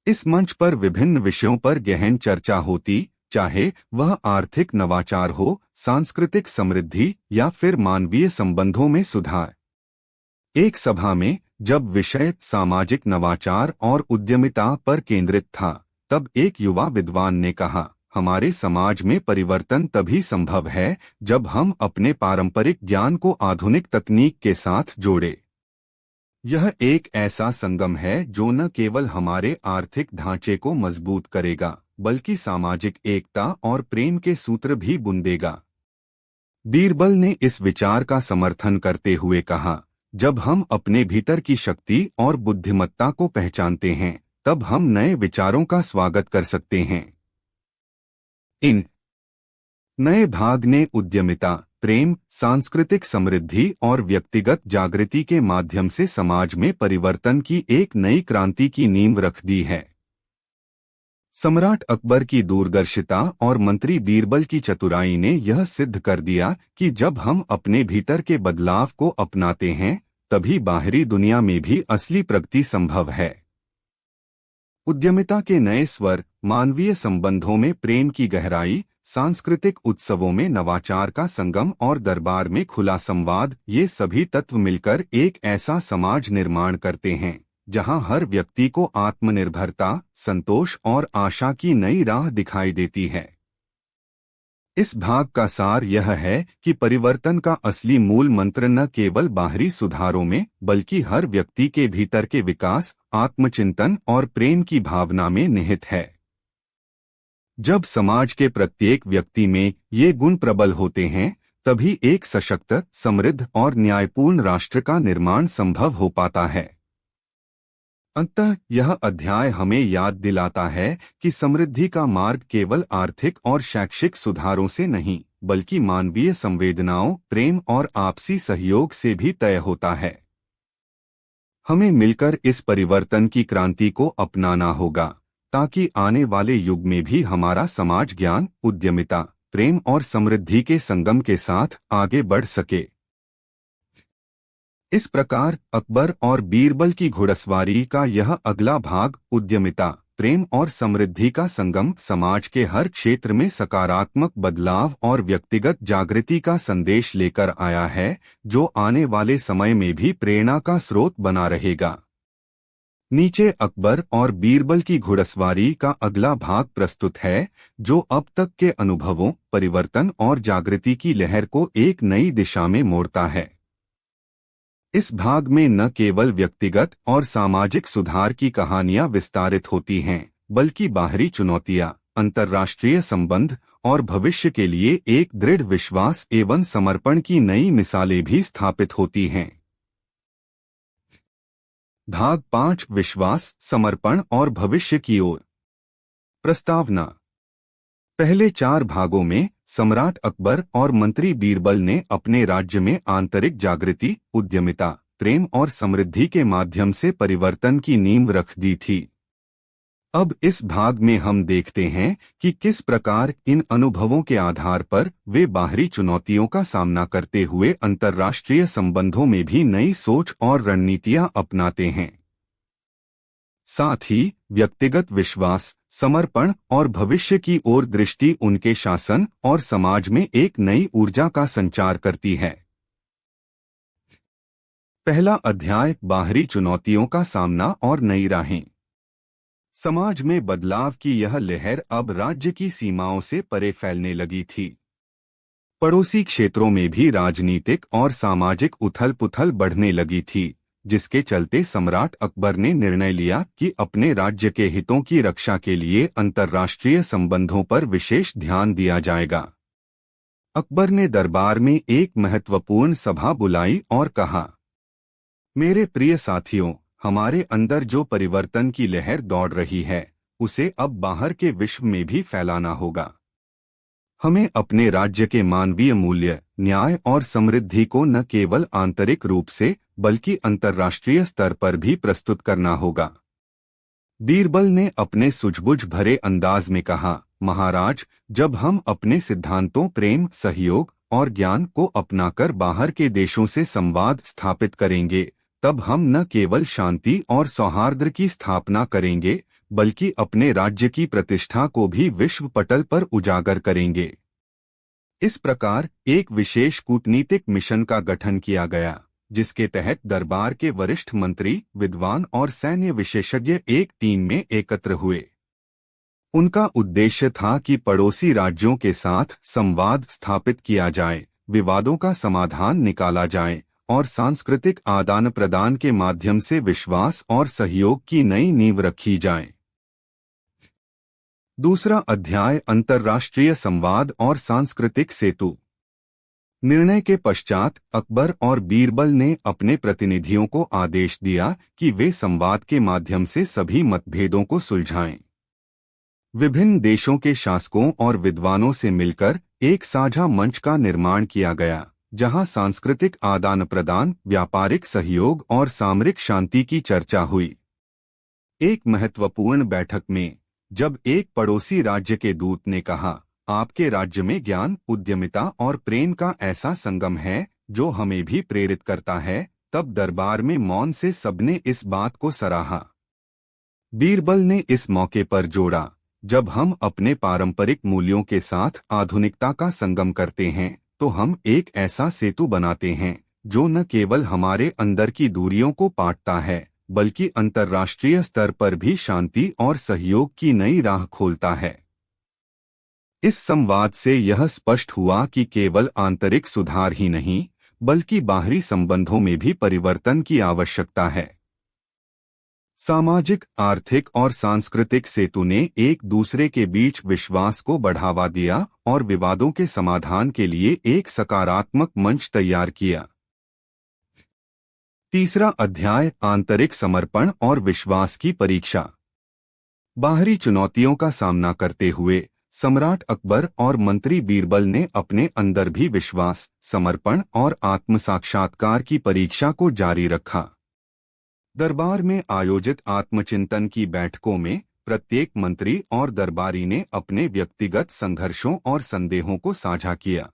इस मंच पर विभिन्न विषयों पर गहन चर्चा होती, चाहे वह आर्थिक नवाचार हो, सांस्कृतिक समृद्धि या फिर मानवीय संबंधों में सुधार। एक सभा में जब विषय सामाजिक नवाचार और उद्यमिता पर केंद्रित था, तब एक युवा विद्वान ने कहा, हमारे समाज में परिवर्तन तभी संभव है जब हम अपने पारंपरिक ज्ञान को आधुनिक तकनीक के साथ जोड़े। यह एक ऐसा संगम है जो न केवल हमारे आर्थिक ढांचे को मजबूत करेगा, बल्कि सामाजिक एकता और प्रेम के सूत्र भी बुंदेगा। बीरबल ने इस विचार का समर्थन करते हुए कहा, जब हम अपने भीतर की शक्ति और बुद्धिमत्ता को पहचानते हैं, तब हम नए विचारों का स्वागत कर सकते हैं। इन नए भाग ने उद्यमिता, प्रेम, सांस्कृतिक समृद्धि और व्यक्तिगत जागृति के माध्यम से समाज में परिवर्तन की एक नई क्रांति की नींव रख दी है। सम्राट अकबर की दूरदर्शिता और मंत्री बीरबल की चतुराई ने यह सिद्ध कर दिया कि जब हम अपने भीतर के बदलाव को अपनाते हैं, तभी बाहरी दुनिया में भी असली प्रगति संभव है। उद्यमिता के नए स्वर, मानवीय संबंधों में प्रेम की गहराई, सांस्कृतिक उत्सवों में नवाचार का संगम और दरबार में खुला संवाद, ये सभी तत्व मिलकर एक ऐसा समाज निर्माण करते हैं जहां हर व्यक्ति को आत्मनिर्भरता, संतोष और आशा की नई राह दिखाई देती है। इस भाग का सार यह है कि परिवर्तन का असली मूल मंत्र न केवल बाहरी सुधारों में, बल्कि हर व्यक्ति के भीतर के विकास, आत्मचिंतन और प्रेम की भावना में निहित है। जब समाज के प्रत्येक व्यक्ति में ये गुण प्रबल होते हैं, तभी एक सशक्त, समृद्ध और न्यायपूर्ण राष्ट्र का निर्माण संभव हो पाता है। अतः यह अध्याय हमें याद दिलाता है कि समृद्धि का मार्ग केवल आर्थिक और शैक्षिक सुधारों से नहीं, बल्कि मानवीय संवेदनाओं, प्रेम और आपसी सहयोग से भी तय होता है। हमें मिलकर इस परिवर्तन की क्रांति को अपनाना होगा, ताकि आने वाले युग में भी हमारा समाज ज्ञान, उद्यमिता, प्रेम और समृद्धि के संगम के साथ आगे बढ़ सके। इस प्रकार अकबर और बीरबल की घुड़सवारी का यह अगला भाग, उद्यमिता, प्रेम और समृद्धि का संगम, समाज के हर क्षेत्र में सकारात्मक बदलाव और व्यक्तिगत जागृति का संदेश लेकर आया है, जो आने वाले समय में भी प्रेरणा का स्रोत बना रहेगा। नीचे अकबर और बीरबल की घुड़सवारी का अगला भाग प्रस्तुत है, जो अब तक के अनुभवों, परिवर्तन और जागृति की लहर को एक नई दिशा में मोड़ता है। इस भाग में न केवल व्यक्तिगत और सामाजिक सुधार की कहानियां विस्तारित होती हैं, बल्कि बाहरी चुनौतियां, अंतर्राष्ट्रीय संबंध और भविष्य के लिए एक दृढ़ विश्वास एवं समर्पण की नई मिसालें भी स्थापित होती हैं। भाग 5, विश्वास, समर्पण और भविष्य की ओर। प्रस्तावना। पहले 4 भागों में सम्राट अकबर और मंत्री बीरबल ने अपने राज्य में आंतरिक जागृति, उद्यमिता, प्रेम और समृद्धि के माध्यम से परिवर्तन की नींव रख दी थी। अब इस भाग में हम देखते हैं कि किस प्रकार इन अनुभवों के आधार पर वे बाहरी चुनौतियों का सामना करते हुए अंतर्राष्ट्रीय संबंधों में भी नई सोच और रणनीतियां अपनाते हैं। साथ ही व्यक्तिगत विश्वास, समर्पण और भविष्य की ओर दृष्टि उनके शासन और समाज में एक नई ऊर्जा का संचार करती है। पहला अध्याय, बाहरी चुनौतियों का सामना और नई राहें। समाज में बदलाव की यह लहर अब राज्य की सीमाओं से परे फैलने लगी थी। पड़ोसी क्षेत्रों में भी राजनीतिक और सामाजिक उथल-पुथल बढ़ने लगी थी, जिसके चलते सम्राट अकबर ने निर्णय लिया कि अपने राज्य के हितों की रक्षा के लिए अंतर्राष्ट्रीय संबंधों पर विशेष ध्यान दिया जाएगा। अकबर ने दरबार में एक महत्वपूर्ण सभा बुलाई और कहा, मेरे प्रिय साथियों, हमारे अंदर जो परिवर्तन की लहर दौड़ रही है, उसे अब बाहर के विश्व में भी फैलाना होगा। हमें अपने राज्य के मानवीय मूल्य, न्याय और समृद्धि को न केवल आंतरिक रूप से, बल्कि अंतर्राष्ट्रीय स्तर पर भी प्रस्तुत करना होगा। बीरबल ने अपने सूझबूझ भरे अंदाज में कहा, महाराज, जब हम अपने सिद्धांतों, प्रेम, सहयोग और ज्ञान को अपनाकर बाहर के देशों से संवाद स्थापित करेंगे, तब हम न केवल शांति और सौहार्द की स्थापना करेंगे, बल्कि अपने राज्य की प्रतिष्ठा को भी विश्व पटल पर उजागर करेंगे। इस प्रकार एक विशेष कूटनीतिक मिशन का गठन किया गया, जिसके तहत दरबार के वरिष्ठ मंत्री, विद्वान और सैन्य विशेषज्ञ एक टीम में एकत्र हुए। उनका उद्देश्य था कि पड़ोसी राज्यों के साथ संवाद स्थापित किया जाए, विवादों का समाधान निकाला जाए और सांस्कृतिक आदान प्रदान के माध्यम से विश्वास और सहयोग की नई नींव रखी जाए। दूसरा अध्याय, अंतर्राष्ट्रीय संवाद और सांस्कृतिक सेतु। निर्णय के पश्चात अकबर और बीरबल ने अपने प्रतिनिधियों को आदेश दिया कि वे संवाद के माध्यम से सभी मतभेदों को सुलझाएं। विभिन्न देशों के शासकों और विद्वानों से मिलकर एक साझा मंच का निर्माण किया गया, जहां सांस्कृतिक आदान प्रदान, व्यापारिक सहयोग और सामरिक शांति की चर्चा हुई। एक महत्वपूर्ण बैठक में जब एक पड़ोसी राज्य के दूत ने कहा, आपके राज्य में ज्ञान, उद्यमिता और प्रेम का ऐसा संगम है जो हमें भी प्रेरित करता है, तब दरबार में मौन से सबने इस बात को सराहा। बीरबल ने इस मौके पर जोड़ा, जब हम अपने पारंपरिक मूल्यों के साथ आधुनिकता का संगम करते हैं तो हम एक ऐसा सेतु बनाते हैं जो न केवल हमारे अंदर की दूरियों को पाटता है बल्कि अंतर्राष्ट्रीय स्तर पर भी शांति और सहयोग की नई राह खोलता है। इस संवाद से यह स्पष्ट हुआ कि केवल आंतरिक सुधार ही नहीं बल्कि बाहरी संबंधों में भी परिवर्तन की आवश्यकता है। सामाजिक, आर्थिक और सांस्कृतिक सेतु ने एक दूसरे के बीच विश्वास को बढ़ावा दिया और विवादों के समाधान के लिए एक सकारात्मक मंच तैयार किया। तीसरा अध्याय, आंतरिक समर्पण और विश्वास की परीक्षा। बाहरी चुनौतियों का सामना करते हुए सम्राट अकबर और मंत्री बीरबल ने अपने अंदर भी विश्वास, समर्पण और आत्मसाक्षात्कार की परीक्षा को जारी रखा। दरबार में आयोजित आत्मचिंतन की बैठकों में प्रत्येक मंत्री और दरबारी ने अपने व्यक्तिगत संघर्षों और संदेहों को साझा किया।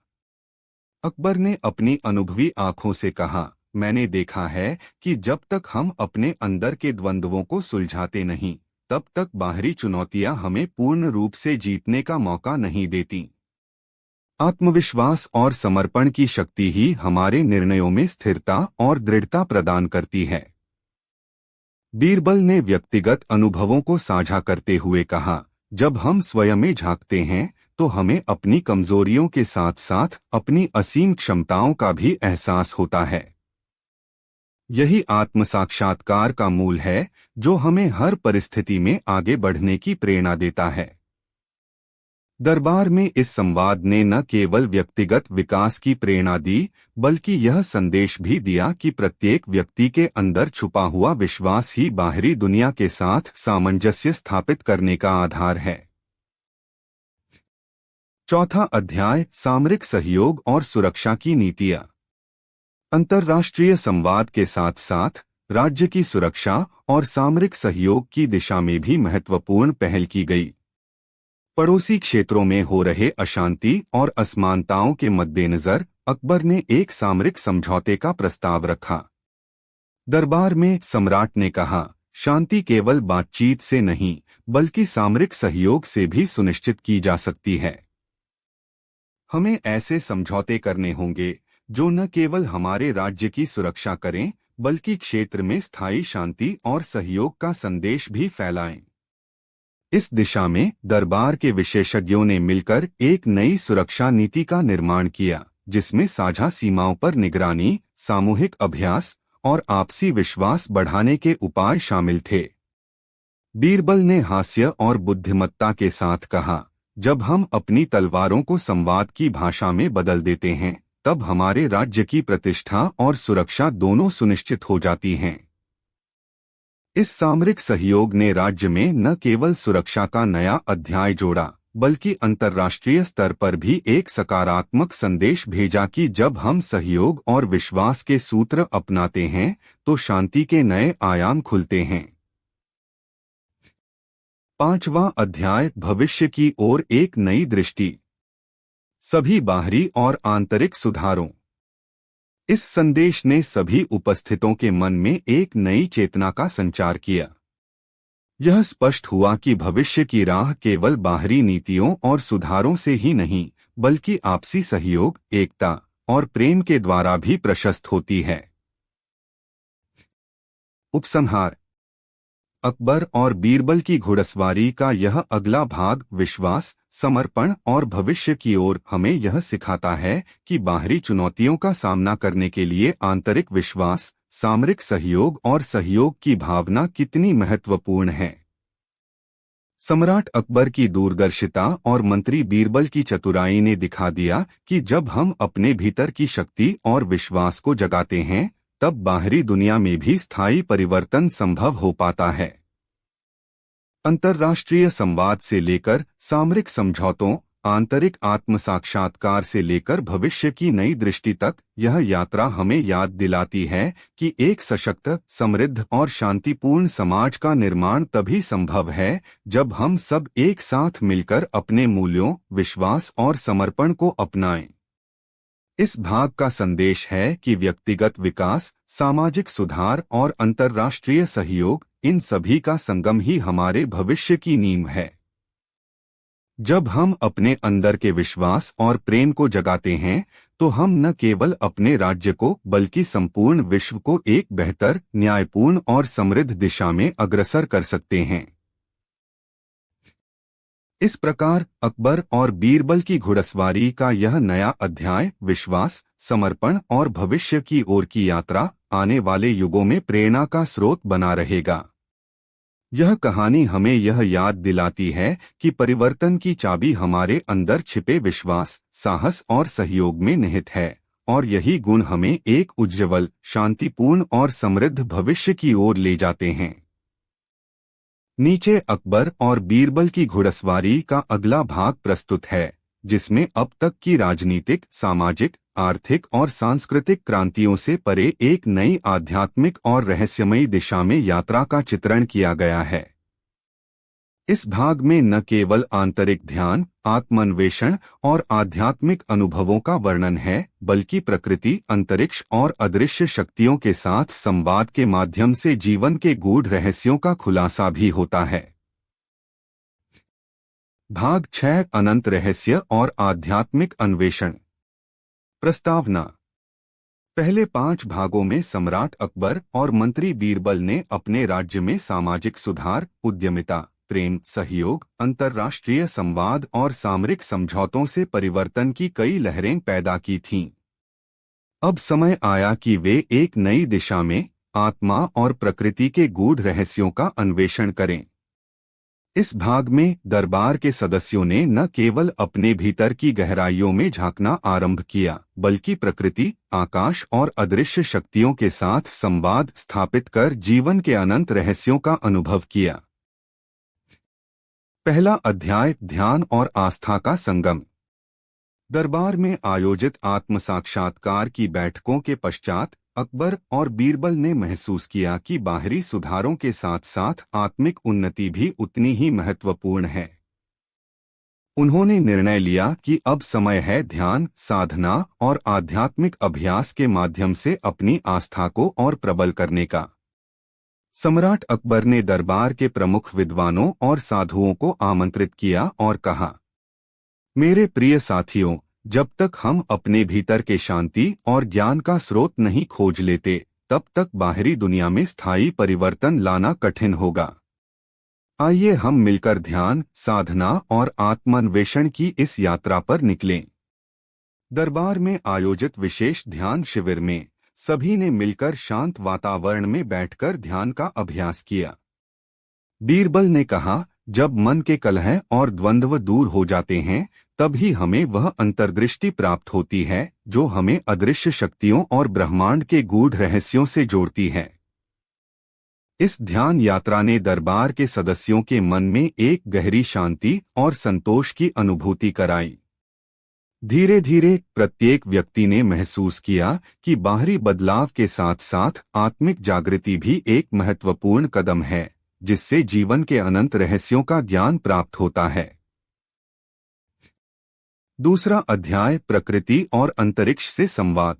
अकबर ने अपनी अनुभवी आंखों से कहा, मैंने देखा है कि जब तक हम अपने अंदर के द्वंद्वों को सुलझाते नहीं, तब तक बाहरी चुनौतियां हमें पूर्ण रूप से जीतने का मौका नहीं देती। आत्मविश्वास और समर्पण की शक्ति ही हमारे निर्णयों में स्थिरता और दृढ़ता प्रदान करती है। बीरबल ने व्यक्तिगत अनुभवों को साझा करते हुए कहा, जब हम स्वयं में झांकते हैं तो हमें अपनी कमजोरियों के साथ साथ अपनी असीम क्षमताओं का भी एहसास होता है। यही आत्मसाक्षात्कार का मूल है जो हमें हर परिस्थिति में आगे बढ़ने की प्रेरणा देता है। दरबार में इस संवाद ने न केवल व्यक्तिगत विकास की प्रेरणा दी बल्कि यह संदेश भी दिया कि प्रत्येक व्यक्ति के अंदर छुपा हुआ विश्वास ही बाहरी दुनिया के साथ सामंजस्य स्थापित करने का आधार है। चौथा अध्याय, सामरिक सहयोग और सुरक्षा की नीतियां। अंतर्राष्ट्रीय संवाद के साथ साथ राज्य की सुरक्षा और सामरिक सहयोग की दिशा में भी महत्वपूर्ण पहल की गई। पड़ोसी क्षेत्रों में हो रहे अशांति और असमानताओं के मद्देनजर अकबर ने एक सामरिक समझौते का प्रस्ताव रखा। दरबार में सम्राट ने कहा, शांति केवल बातचीत से नहीं बल्कि सामरिक सहयोग से भी सुनिश्चित की जा सकती है। हमें ऐसे समझौते करने होंगे जो न केवल हमारे राज्य की सुरक्षा करें बल्कि क्षेत्र में स्थायी शांति और सहयोग का संदेश भी फैलाएं। इस दिशा में दरबार के विशेषज्ञों ने मिलकर एक नई सुरक्षा नीति का निर्माण किया, जिसमें साझा सीमाओं पर निगरानी, सामूहिक अभ्यास और आपसी विश्वास बढ़ाने के उपाय शामिल थे। बीरबल ने हास्य और बुद्धिमत्ता के साथ कहा, जब हम अपनी तलवारों को संवाद की भाषा में बदल देते हैं, तब हमारे राज्य की प्रतिष्ठा और सुरक्षा दोनों सुनिश्चित हो जाती हैं। इस सामरिक सहयोग ने राज्य में न केवल सुरक्षा का नया अध्याय जोड़ा बल्कि अंतर्राष्ट्रीय स्तर पर भी एक सकारात्मक संदेश भेजा कि जब हम सहयोग और विश्वास के सूत्र अपनाते हैं तो शांति के नए आयाम खुलते हैं। पांचवां अध्याय, भविष्य की ओर एक नई दृष्टि। सभी बाहरी और आंतरिक सुधारों। इस संदेश ने सभी उपस्थितों के मन में एक नई चेतना का संचार किया। यह स्पष्ट हुआ कि भविष्य की राह केवल बाहरी नीतियों और सुधारों से ही नहीं बल्कि आपसी सहयोग, एकता और प्रेम के द्वारा भी प्रशस्त होती है। उपसंहार। अकबर और बीरबल की घुड़सवारी का यह अगला भाग विश्वास, समर्पण और भविष्य की ओर हमें यह सिखाता है कि बाहरी चुनौतियों का सामना करने के लिए आंतरिक विश्वास, सामरिक सहयोग और सहयोग की भावना कितनी महत्वपूर्ण है। सम्राट अकबर की दूरदर्शिता और मंत्री बीरबल की चतुराई ने दिखा दिया कि जब हम अपने भीतर की शक्ति और विश्वास को जगाते हैं तब बाहरी दुनिया में भी स्थायी परिवर्तन संभव हो पाता है। अंतर्राष्ट्रीय संवाद से लेकर सामरिक समझौतों, आंतरिक आत्मसाक्षात्कार से लेकर भविष्य की नई दृष्टि तक, यह यात्रा हमें याद दिलाती है कि एक सशक्त, समृद्ध और शांतिपूर्ण समाज का निर्माण तभी संभव है जब हम सब एक साथ मिलकर अपने मूल्यों, विश्वास और समर्पण को अपनाएं। इस भाग का संदेश है कि व्यक्तिगत विकास, सामाजिक सुधार और अंतर्राष्ट्रीय सहयोग इन सभी का संगम ही हमारे भविष्य की नींव है। जब हम अपने अंदर के विश्वास और प्रेम को जगाते हैं तो हम न केवल अपने राज्य को बल्कि संपूर्ण विश्व को एक बेहतर, न्यायपूर्ण और समृद्ध दिशा में अग्रसर कर सकते हैं। इस प्रकार अकबर और बीरबल की घुड़सवारी का यह नया अध्याय विश्वास, समर्पण और भविष्य की ओर की यात्रा आने वाले युगों में प्रेरणा का स्रोत बना रहेगा। यह कहानी हमें यह याद दिलाती है कि परिवर्तन की चाबी हमारे अंदर छिपे विश्वास, साहस और सहयोग में निहित है, और यही गुण हमें एक उज्ज्वल, शांतिपूर्ण और समृद्ध भविष्य की ओर ले जाते हैं। नीचे अकबर और बीरबल की घुड़सवारी का अगला भाग प्रस्तुत है, जिसमें अब तक की राजनीतिक, सामाजिक, आर्थिक और सांस्कृतिक क्रांतियों से परे एक नई आध्यात्मिक और रहस्यमयी दिशा में यात्रा का चित्रण किया गया है। इस भाग में न केवल आंतरिक ध्यान, आत्मान्वेषण और आध्यात्मिक अनुभवों का वर्णन है, बल्कि प्रकृति, अंतरिक्ष और अदृश्य शक्तियों के साथ संवाद के माध्यम से जीवन के गूढ़ रहस्यों का खुलासा भी होता है। भाग 6 अनंत रहस्य और आध्यात्मिक अन्वेषण। प्रस्तावना। पहले 5 भागों में सम्राट अकबर और मंत्री बीरबल ने अपने राज्य में सामाजिक सुधार, उद्यमिता, प्रेम, सहयोग, अंतर्राष्ट्रीय संवाद और सामरिक समझौतों से परिवर्तन की कई लहरें पैदा की थीं। अब समय आया कि वे एक नई दिशा में आत्मा और प्रकृति के गूढ़ रहस्यों का अन्वेषण करें। इस भाग में दरबार के सदस्यों ने न केवल अपने भीतर की गहराइयों में झांकना आरंभ किया, बल्कि प्रकृति, आकाश और अदृश्य शक्तियों के साथ संवाद स्थापित कर जीवन के अनंत रहस्यों का अनुभव किया। पहला अध्याय ध्यान और आस्था का संगम। दरबार में आयोजित आत्म साक्षात्कार की बैठकों के पश्चात अकबर और बीरबल ने महसूस किया कि बाहरी सुधारों के साथ साथ आत्मिक उन्नति भी उतनी ही महत्वपूर्ण है। उन्होंने निर्णय लिया कि अब समय है ध्यान, साधना और आध्यात्मिक अभ्यास के माध्यम से अपनी आस्था को और प्रबल करने का। सम्राट अकबर ने दरबार के प्रमुख विद्वानों और साधुओं को आमंत्रित किया और कहा, मेरे प्रिय साथियों, जब तक हम अपने भीतर के शांति और ज्ञान का स्रोत नहीं खोज लेते, तब तक बाहरी दुनिया में स्थायी परिवर्तन लाना कठिन होगा। आइए हम मिलकर ध्यान, साधना और आत्मान्वेषण की इस यात्रा पर निकलें। दरबार में आयोजित विशेष ध्यान शिविर में सभी ने मिलकर शांत वातावरण में बैठकर ध्यान का अभ्यास किया। बीरबल ने कहा, जब मन के कलह और द्वंद्व दूर हो जाते हैं, तभी हमें वह अंतर्दृष्टि प्राप्त होती है जो हमें अदृश्य शक्तियों और ब्रह्मांड के गूढ़ रहस्यों से जोड़ती है। इस ध्यान यात्रा ने दरबार के सदस्यों के मन में एक गहरी शांति और संतोष की अनुभूति कराई। धीरे धीरे प्रत्येक व्यक्ति ने महसूस किया कि बाहरी बदलाव के साथ साथ आत्मिक जागृति भी एक महत्वपूर्ण कदम है, जिससे जीवन के अनंत रहस्यों का ज्ञान प्राप्त होता है। दूसरा अध्याय प्रकृति और अंतरिक्ष से संवाद।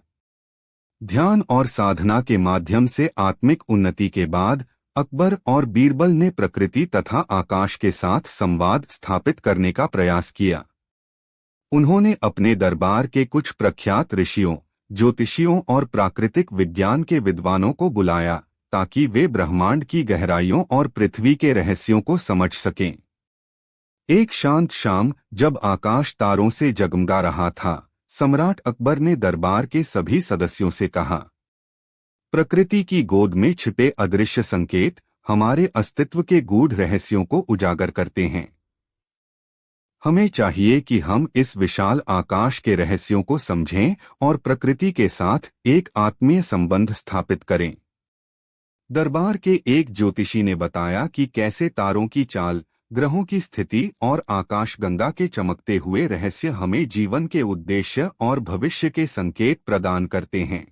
ध्यान और साधना के माध्यम से आत्मिक उन्नति के बाद अकबर और बीरबल ने प्रकृति तथा आकाश के साथ संवाद स्थापित करने का प्रयास किया। उन्होंने अपने दरबार के कुछ प्रख्यात ऋषियों, ज्योतिषियों और प्राकृतिक विज्ञान के विद्वानों को बुलाया ताकि वे ब्रह्मांड की गहराइयों और पृथ्वी के रहस्यों को समझ सकें। एक शांत शाम, जब आकाश तारों से जगमगा रहा था, सम्राट अकबर ने दरबार के सभी सदस्यों से कहा, प्रकृति की गोद में छिपे अदृश्य संकेत हमारे अस्तित्व के गूढ़ रहस्यों को उजागर करते हैं। हमें चाहिए कि हम इस विशाल आकाश के रहस्यों को समझें और प्रकृति के साथ एक आत्मीय संबंध स्थापित करें। दरबार के एक ज्योतिषी ने बताया कि कैसे तारों की चाल, ग्रहों की स्थिति और आकाशगंगा के चमकते हुए रहस्य हमें जीवन के उद्देश्य और भविष्य के संकेत प्रदान करते हैं।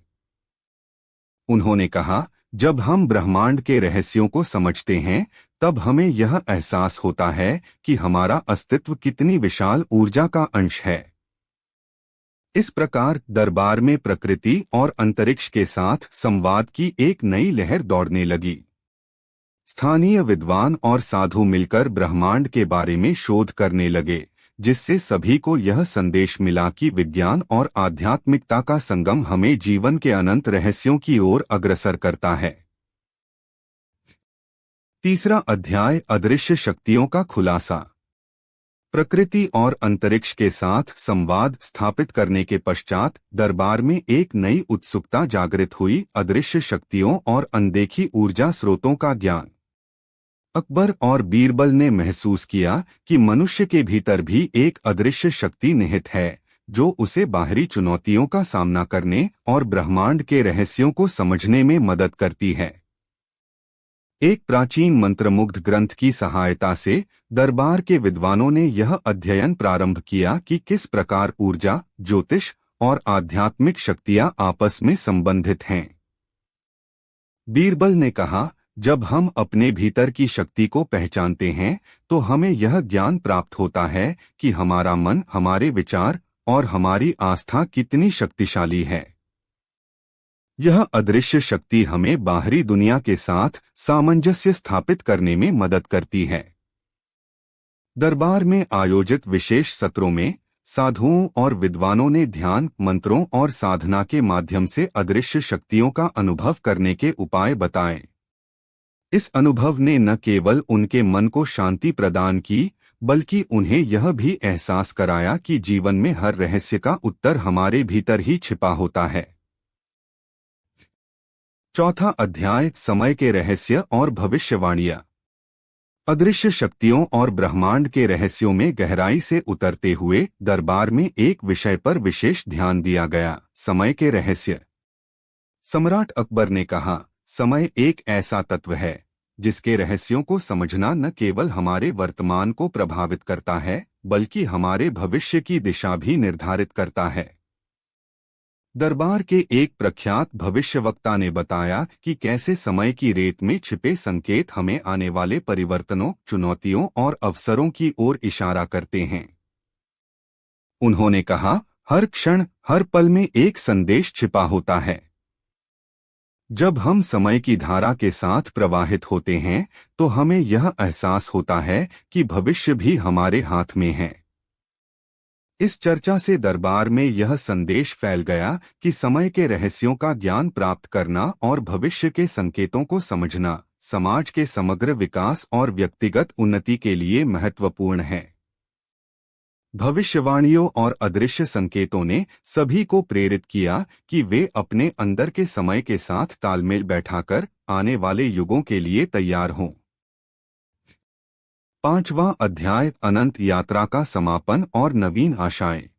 उन्होंने कहा, जब हम ब्रह्मांड के रहस्यों को समझते हैं, तब हमें यह एहसास होता है कि हमारा अस्तित्व कितनी विशाल ऊर्जा का अंश है। इस प्रकार दरबार में प्रकृति और अंतरिक्ष के साथ संवाद की एक नई लहर दौड़ने लगी। स्थानीय विद्वान और साधु मिलकर ब्रह्मांड के बारे में शोध करने लगे, जिससे सभी को यह संदेश मिला कि विज्ञान और आध्यात्मिकता का संगम हमें जीवन के अनंत रहस्यों की ओर अग्रसर करता है। तीसरा अध्याय, अदृश्य शक्तियों का खुलासा। प्रकृति और अंतरिक्ष के साथ संवाद स्थापित करने के पश्चात दरबार में एक नई उत्सुकता जागृत हुई, अदृश्य शक्तियों और अनदेखी ऊर्जा स्रोतों का ज्ञान। अकबर और बीरबल ने महसूस किया कि मनुष्य के भीतर भी एक अदृश्य शक्ति निहित है, जो उसे बाहरी चुनौतियों का सामना करने और ब्रह्मांड के रहस्यों को समझने में मदद करती है। एक प्राचीन मंत्रमुग्ध ग्रंथ की सहायता से दरबार के विद्वानों ने यह अध्ययन प्रारंभ किया कि किस प्रकार ऊर्जा, ज्योतिष और आध्यात्मिक शक्तियां आपस में संबंधित हैं। बीरबल ने कहा, जब हम अपने भीतर की शक्ति को पहचानते हैं तो हमें यह ज्ञान प्राप्त होता है कि हमारा मन, हमारे विचार और हमारी आस्था कितनी शक्तिशाली है। यह अदृश्य शक्ति हमें बाहरी दुनिया के साथ सामंजस्य स्थापित करने में मदद करती है। दरबार में आयोजित विशेष सत्रों में साधुओं और विद्वानों ने ध्यान, मंत्रों और साधना के माध्यम से अदृश्य शक्तियों का अनुभव करने के उपाय बताए। इस अनुभव ने न केवल उनके मन को शांति प्रदान की, बल्कि उन्हें यह भी एहसास कराया कि जीवन में हर रहस्य का उत्तर हमारे भीतर ही छिपा होता है। चौथा अध्याय, समय के रहस्य और भविष्यवाणियां। अदृश्य शक्तियों और ब्रह्मांड के रहस्यों में गहराई से उतरते हुए दरबार में एक विषय पर विशेष ध्यान दिया गया, समय के रहस्य। सम्राट अकबर ने कहा, समय एक ऐसा तत्व है जिसके रहस्यों को समझना न केवल हमारे वर्तमान को प्रभावित करता है, बल्कि हमारे भविष्य की दिशा भी निर्धारित करता है। दरबार के एक प्रख्यात भविष्यवक्ता ने बताया कि कैसे समय की रेत में छिपे संकेत हमें आने वाले परिवर्तनों, चुनौतियों और अवसरों की ओर इशारा करते हैं। उन्होंने कहा, हर क्षण, हर पल में एक संदेश छिपा होता है। जब हम समय की धारा के साथ प्रवाहित होते हैं तो हमें यह एहसास होता है कि भविष्य भी हमारे हाथ में है। इस चर्चा से दरबार में यह संदेश फैल गया कि समय के रहस्यों का ज्ञान प्राप्त करना और भविष्य के संकेतों को समझना समाज के समग्र विकास और व्यक्तिगत उन्नति के लिए महत्वपूर्ण है। भविष्यवाणियों और अदृश्य संकेतों ने सभी को प्रेरित किया कि वे अपने अंदर के समय के साथ तालमेल बैठाकर आने वाले युगों के लिए तैयार हों। पांचवां अध्याय, अनंत यात्रा का समापन और नवीन आशाएं।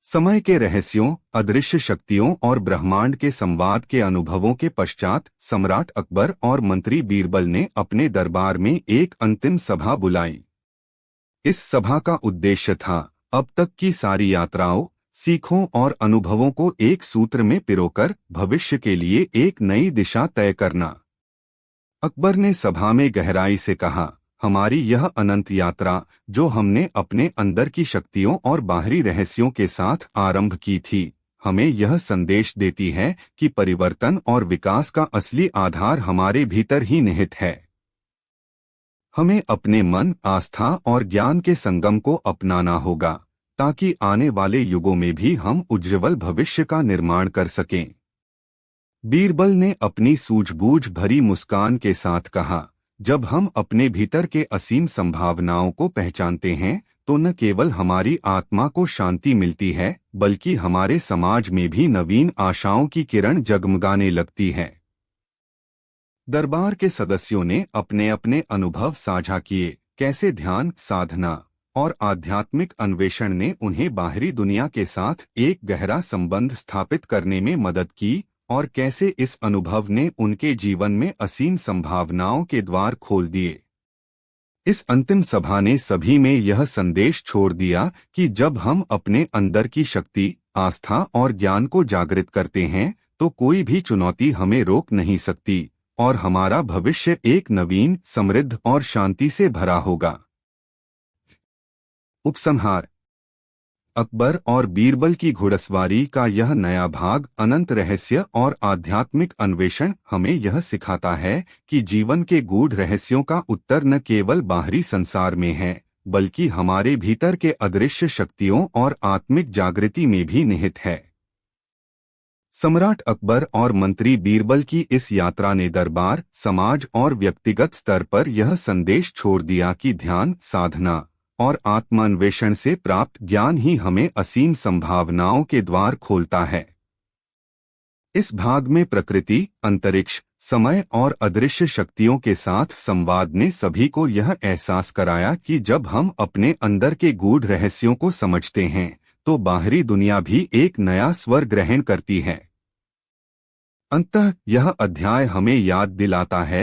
समय के रहस्यों, अदृश्य शक्तियों और ब्रह्मांड के संवाद के अनुभवों के पश्चात सम्राट अकबर और मंत्री बीरबल ने अपने दरबार में एक अंतिम सभा बुलाई। इस सभा का उद्देश्य था अब तक की सारी यात्राओं, सीखों और अनुभवों को एक सूत्र में पिरोकर भविष्य के लिए एक नई दिशा तय करना। अकबर ने सभा में गहराई से कहा, हमारी यह अनंत यात्रा जो हमने अपने अंदर की शक्तियों और बाहरी रहस्यों के साथ आरंभ की थी, हमें यह संदेश देती है कि परिवर्तन और विकास का असली आधार हमारे भीतर ही निहित है। हमें अपने मन, आस्था और ज्ञान के संगम को अपनाना होगा ताकि आने वाले युगों में भी हम उज्ज्वल भविष्य का निर्माण कर सकें। बीरबल ने अपनी सूझबूझ भरी मुस्कान के साथ कहा, जब हम अपने भीतर के असीम संभावनाओं को पहचानते हैं तो न केवल हमारी आत्मा को शांति मिलती है, बल्कि हमारे समाज में भी नवीन आशाओं की किरण जगमगाने लगती है। दरबार के सदस्यों ने अपने अपने अनुभव साझा किए, कैसे ध्यान, साधना और आध्यात्मिक अन्वेषण ने उन्हें बाहरी दुनिया के साथ एक गहरा संबंध स्थापित करने में मदद की और कैसे इस अनुभव ने उनके जीवन में असीम संभावनाओं के द्वार खोल दिए। इस अंतिम सभा ने सभी में यह संदेश छोड़ दिया कि जब हम अपने अंदर की शक्ति, आस्था और ज्ञान को जागृत करते हैं तो कोई भी चुनौती हमें रोक नहीं सकती और हमारा भविष्य एक नवीन, समृद्ध और शांति से भरा होगा। उपसंहार। अकबर और बीरबल की घुड़सवारी का यह नया भाग अनंत रहस्य और आध्यात्मिक अन्वेषण हमें यह सिखाता है कि जीवन के गूढ़ रहस्यों का उत्तर न केवल बाहरी संसार में है, बल्कि हमारे भीतर के अदृश्य शक्तियों और आत्मिक जागृति में भी निहित है। सम्राट अकबर और मंत्री बीरबल की इस यात्रा ने दरबार, समाज और व्यक्तिगत स्तर पर यह संदेश छोड़ दिया कि ध्यान, साधना और आत्मान्वेषण से प्राप्त ज्ञान ही हमें असीम संभावनाओं के द्वार खोलता है। इस भाग में प्रकृति, अंतरिक्ष, समय और अदृश्य शक्तियों के साथ संवाद ने सभी को यह एहसास कराया कि जब हम अपने अंदर के गूढ़ रहस्यों को समझते हैं, तो बाहरी दुनिया भी एक नया स्वर ग्रहण करती है। अंततः यह अध्याय हमें याद दिलाता है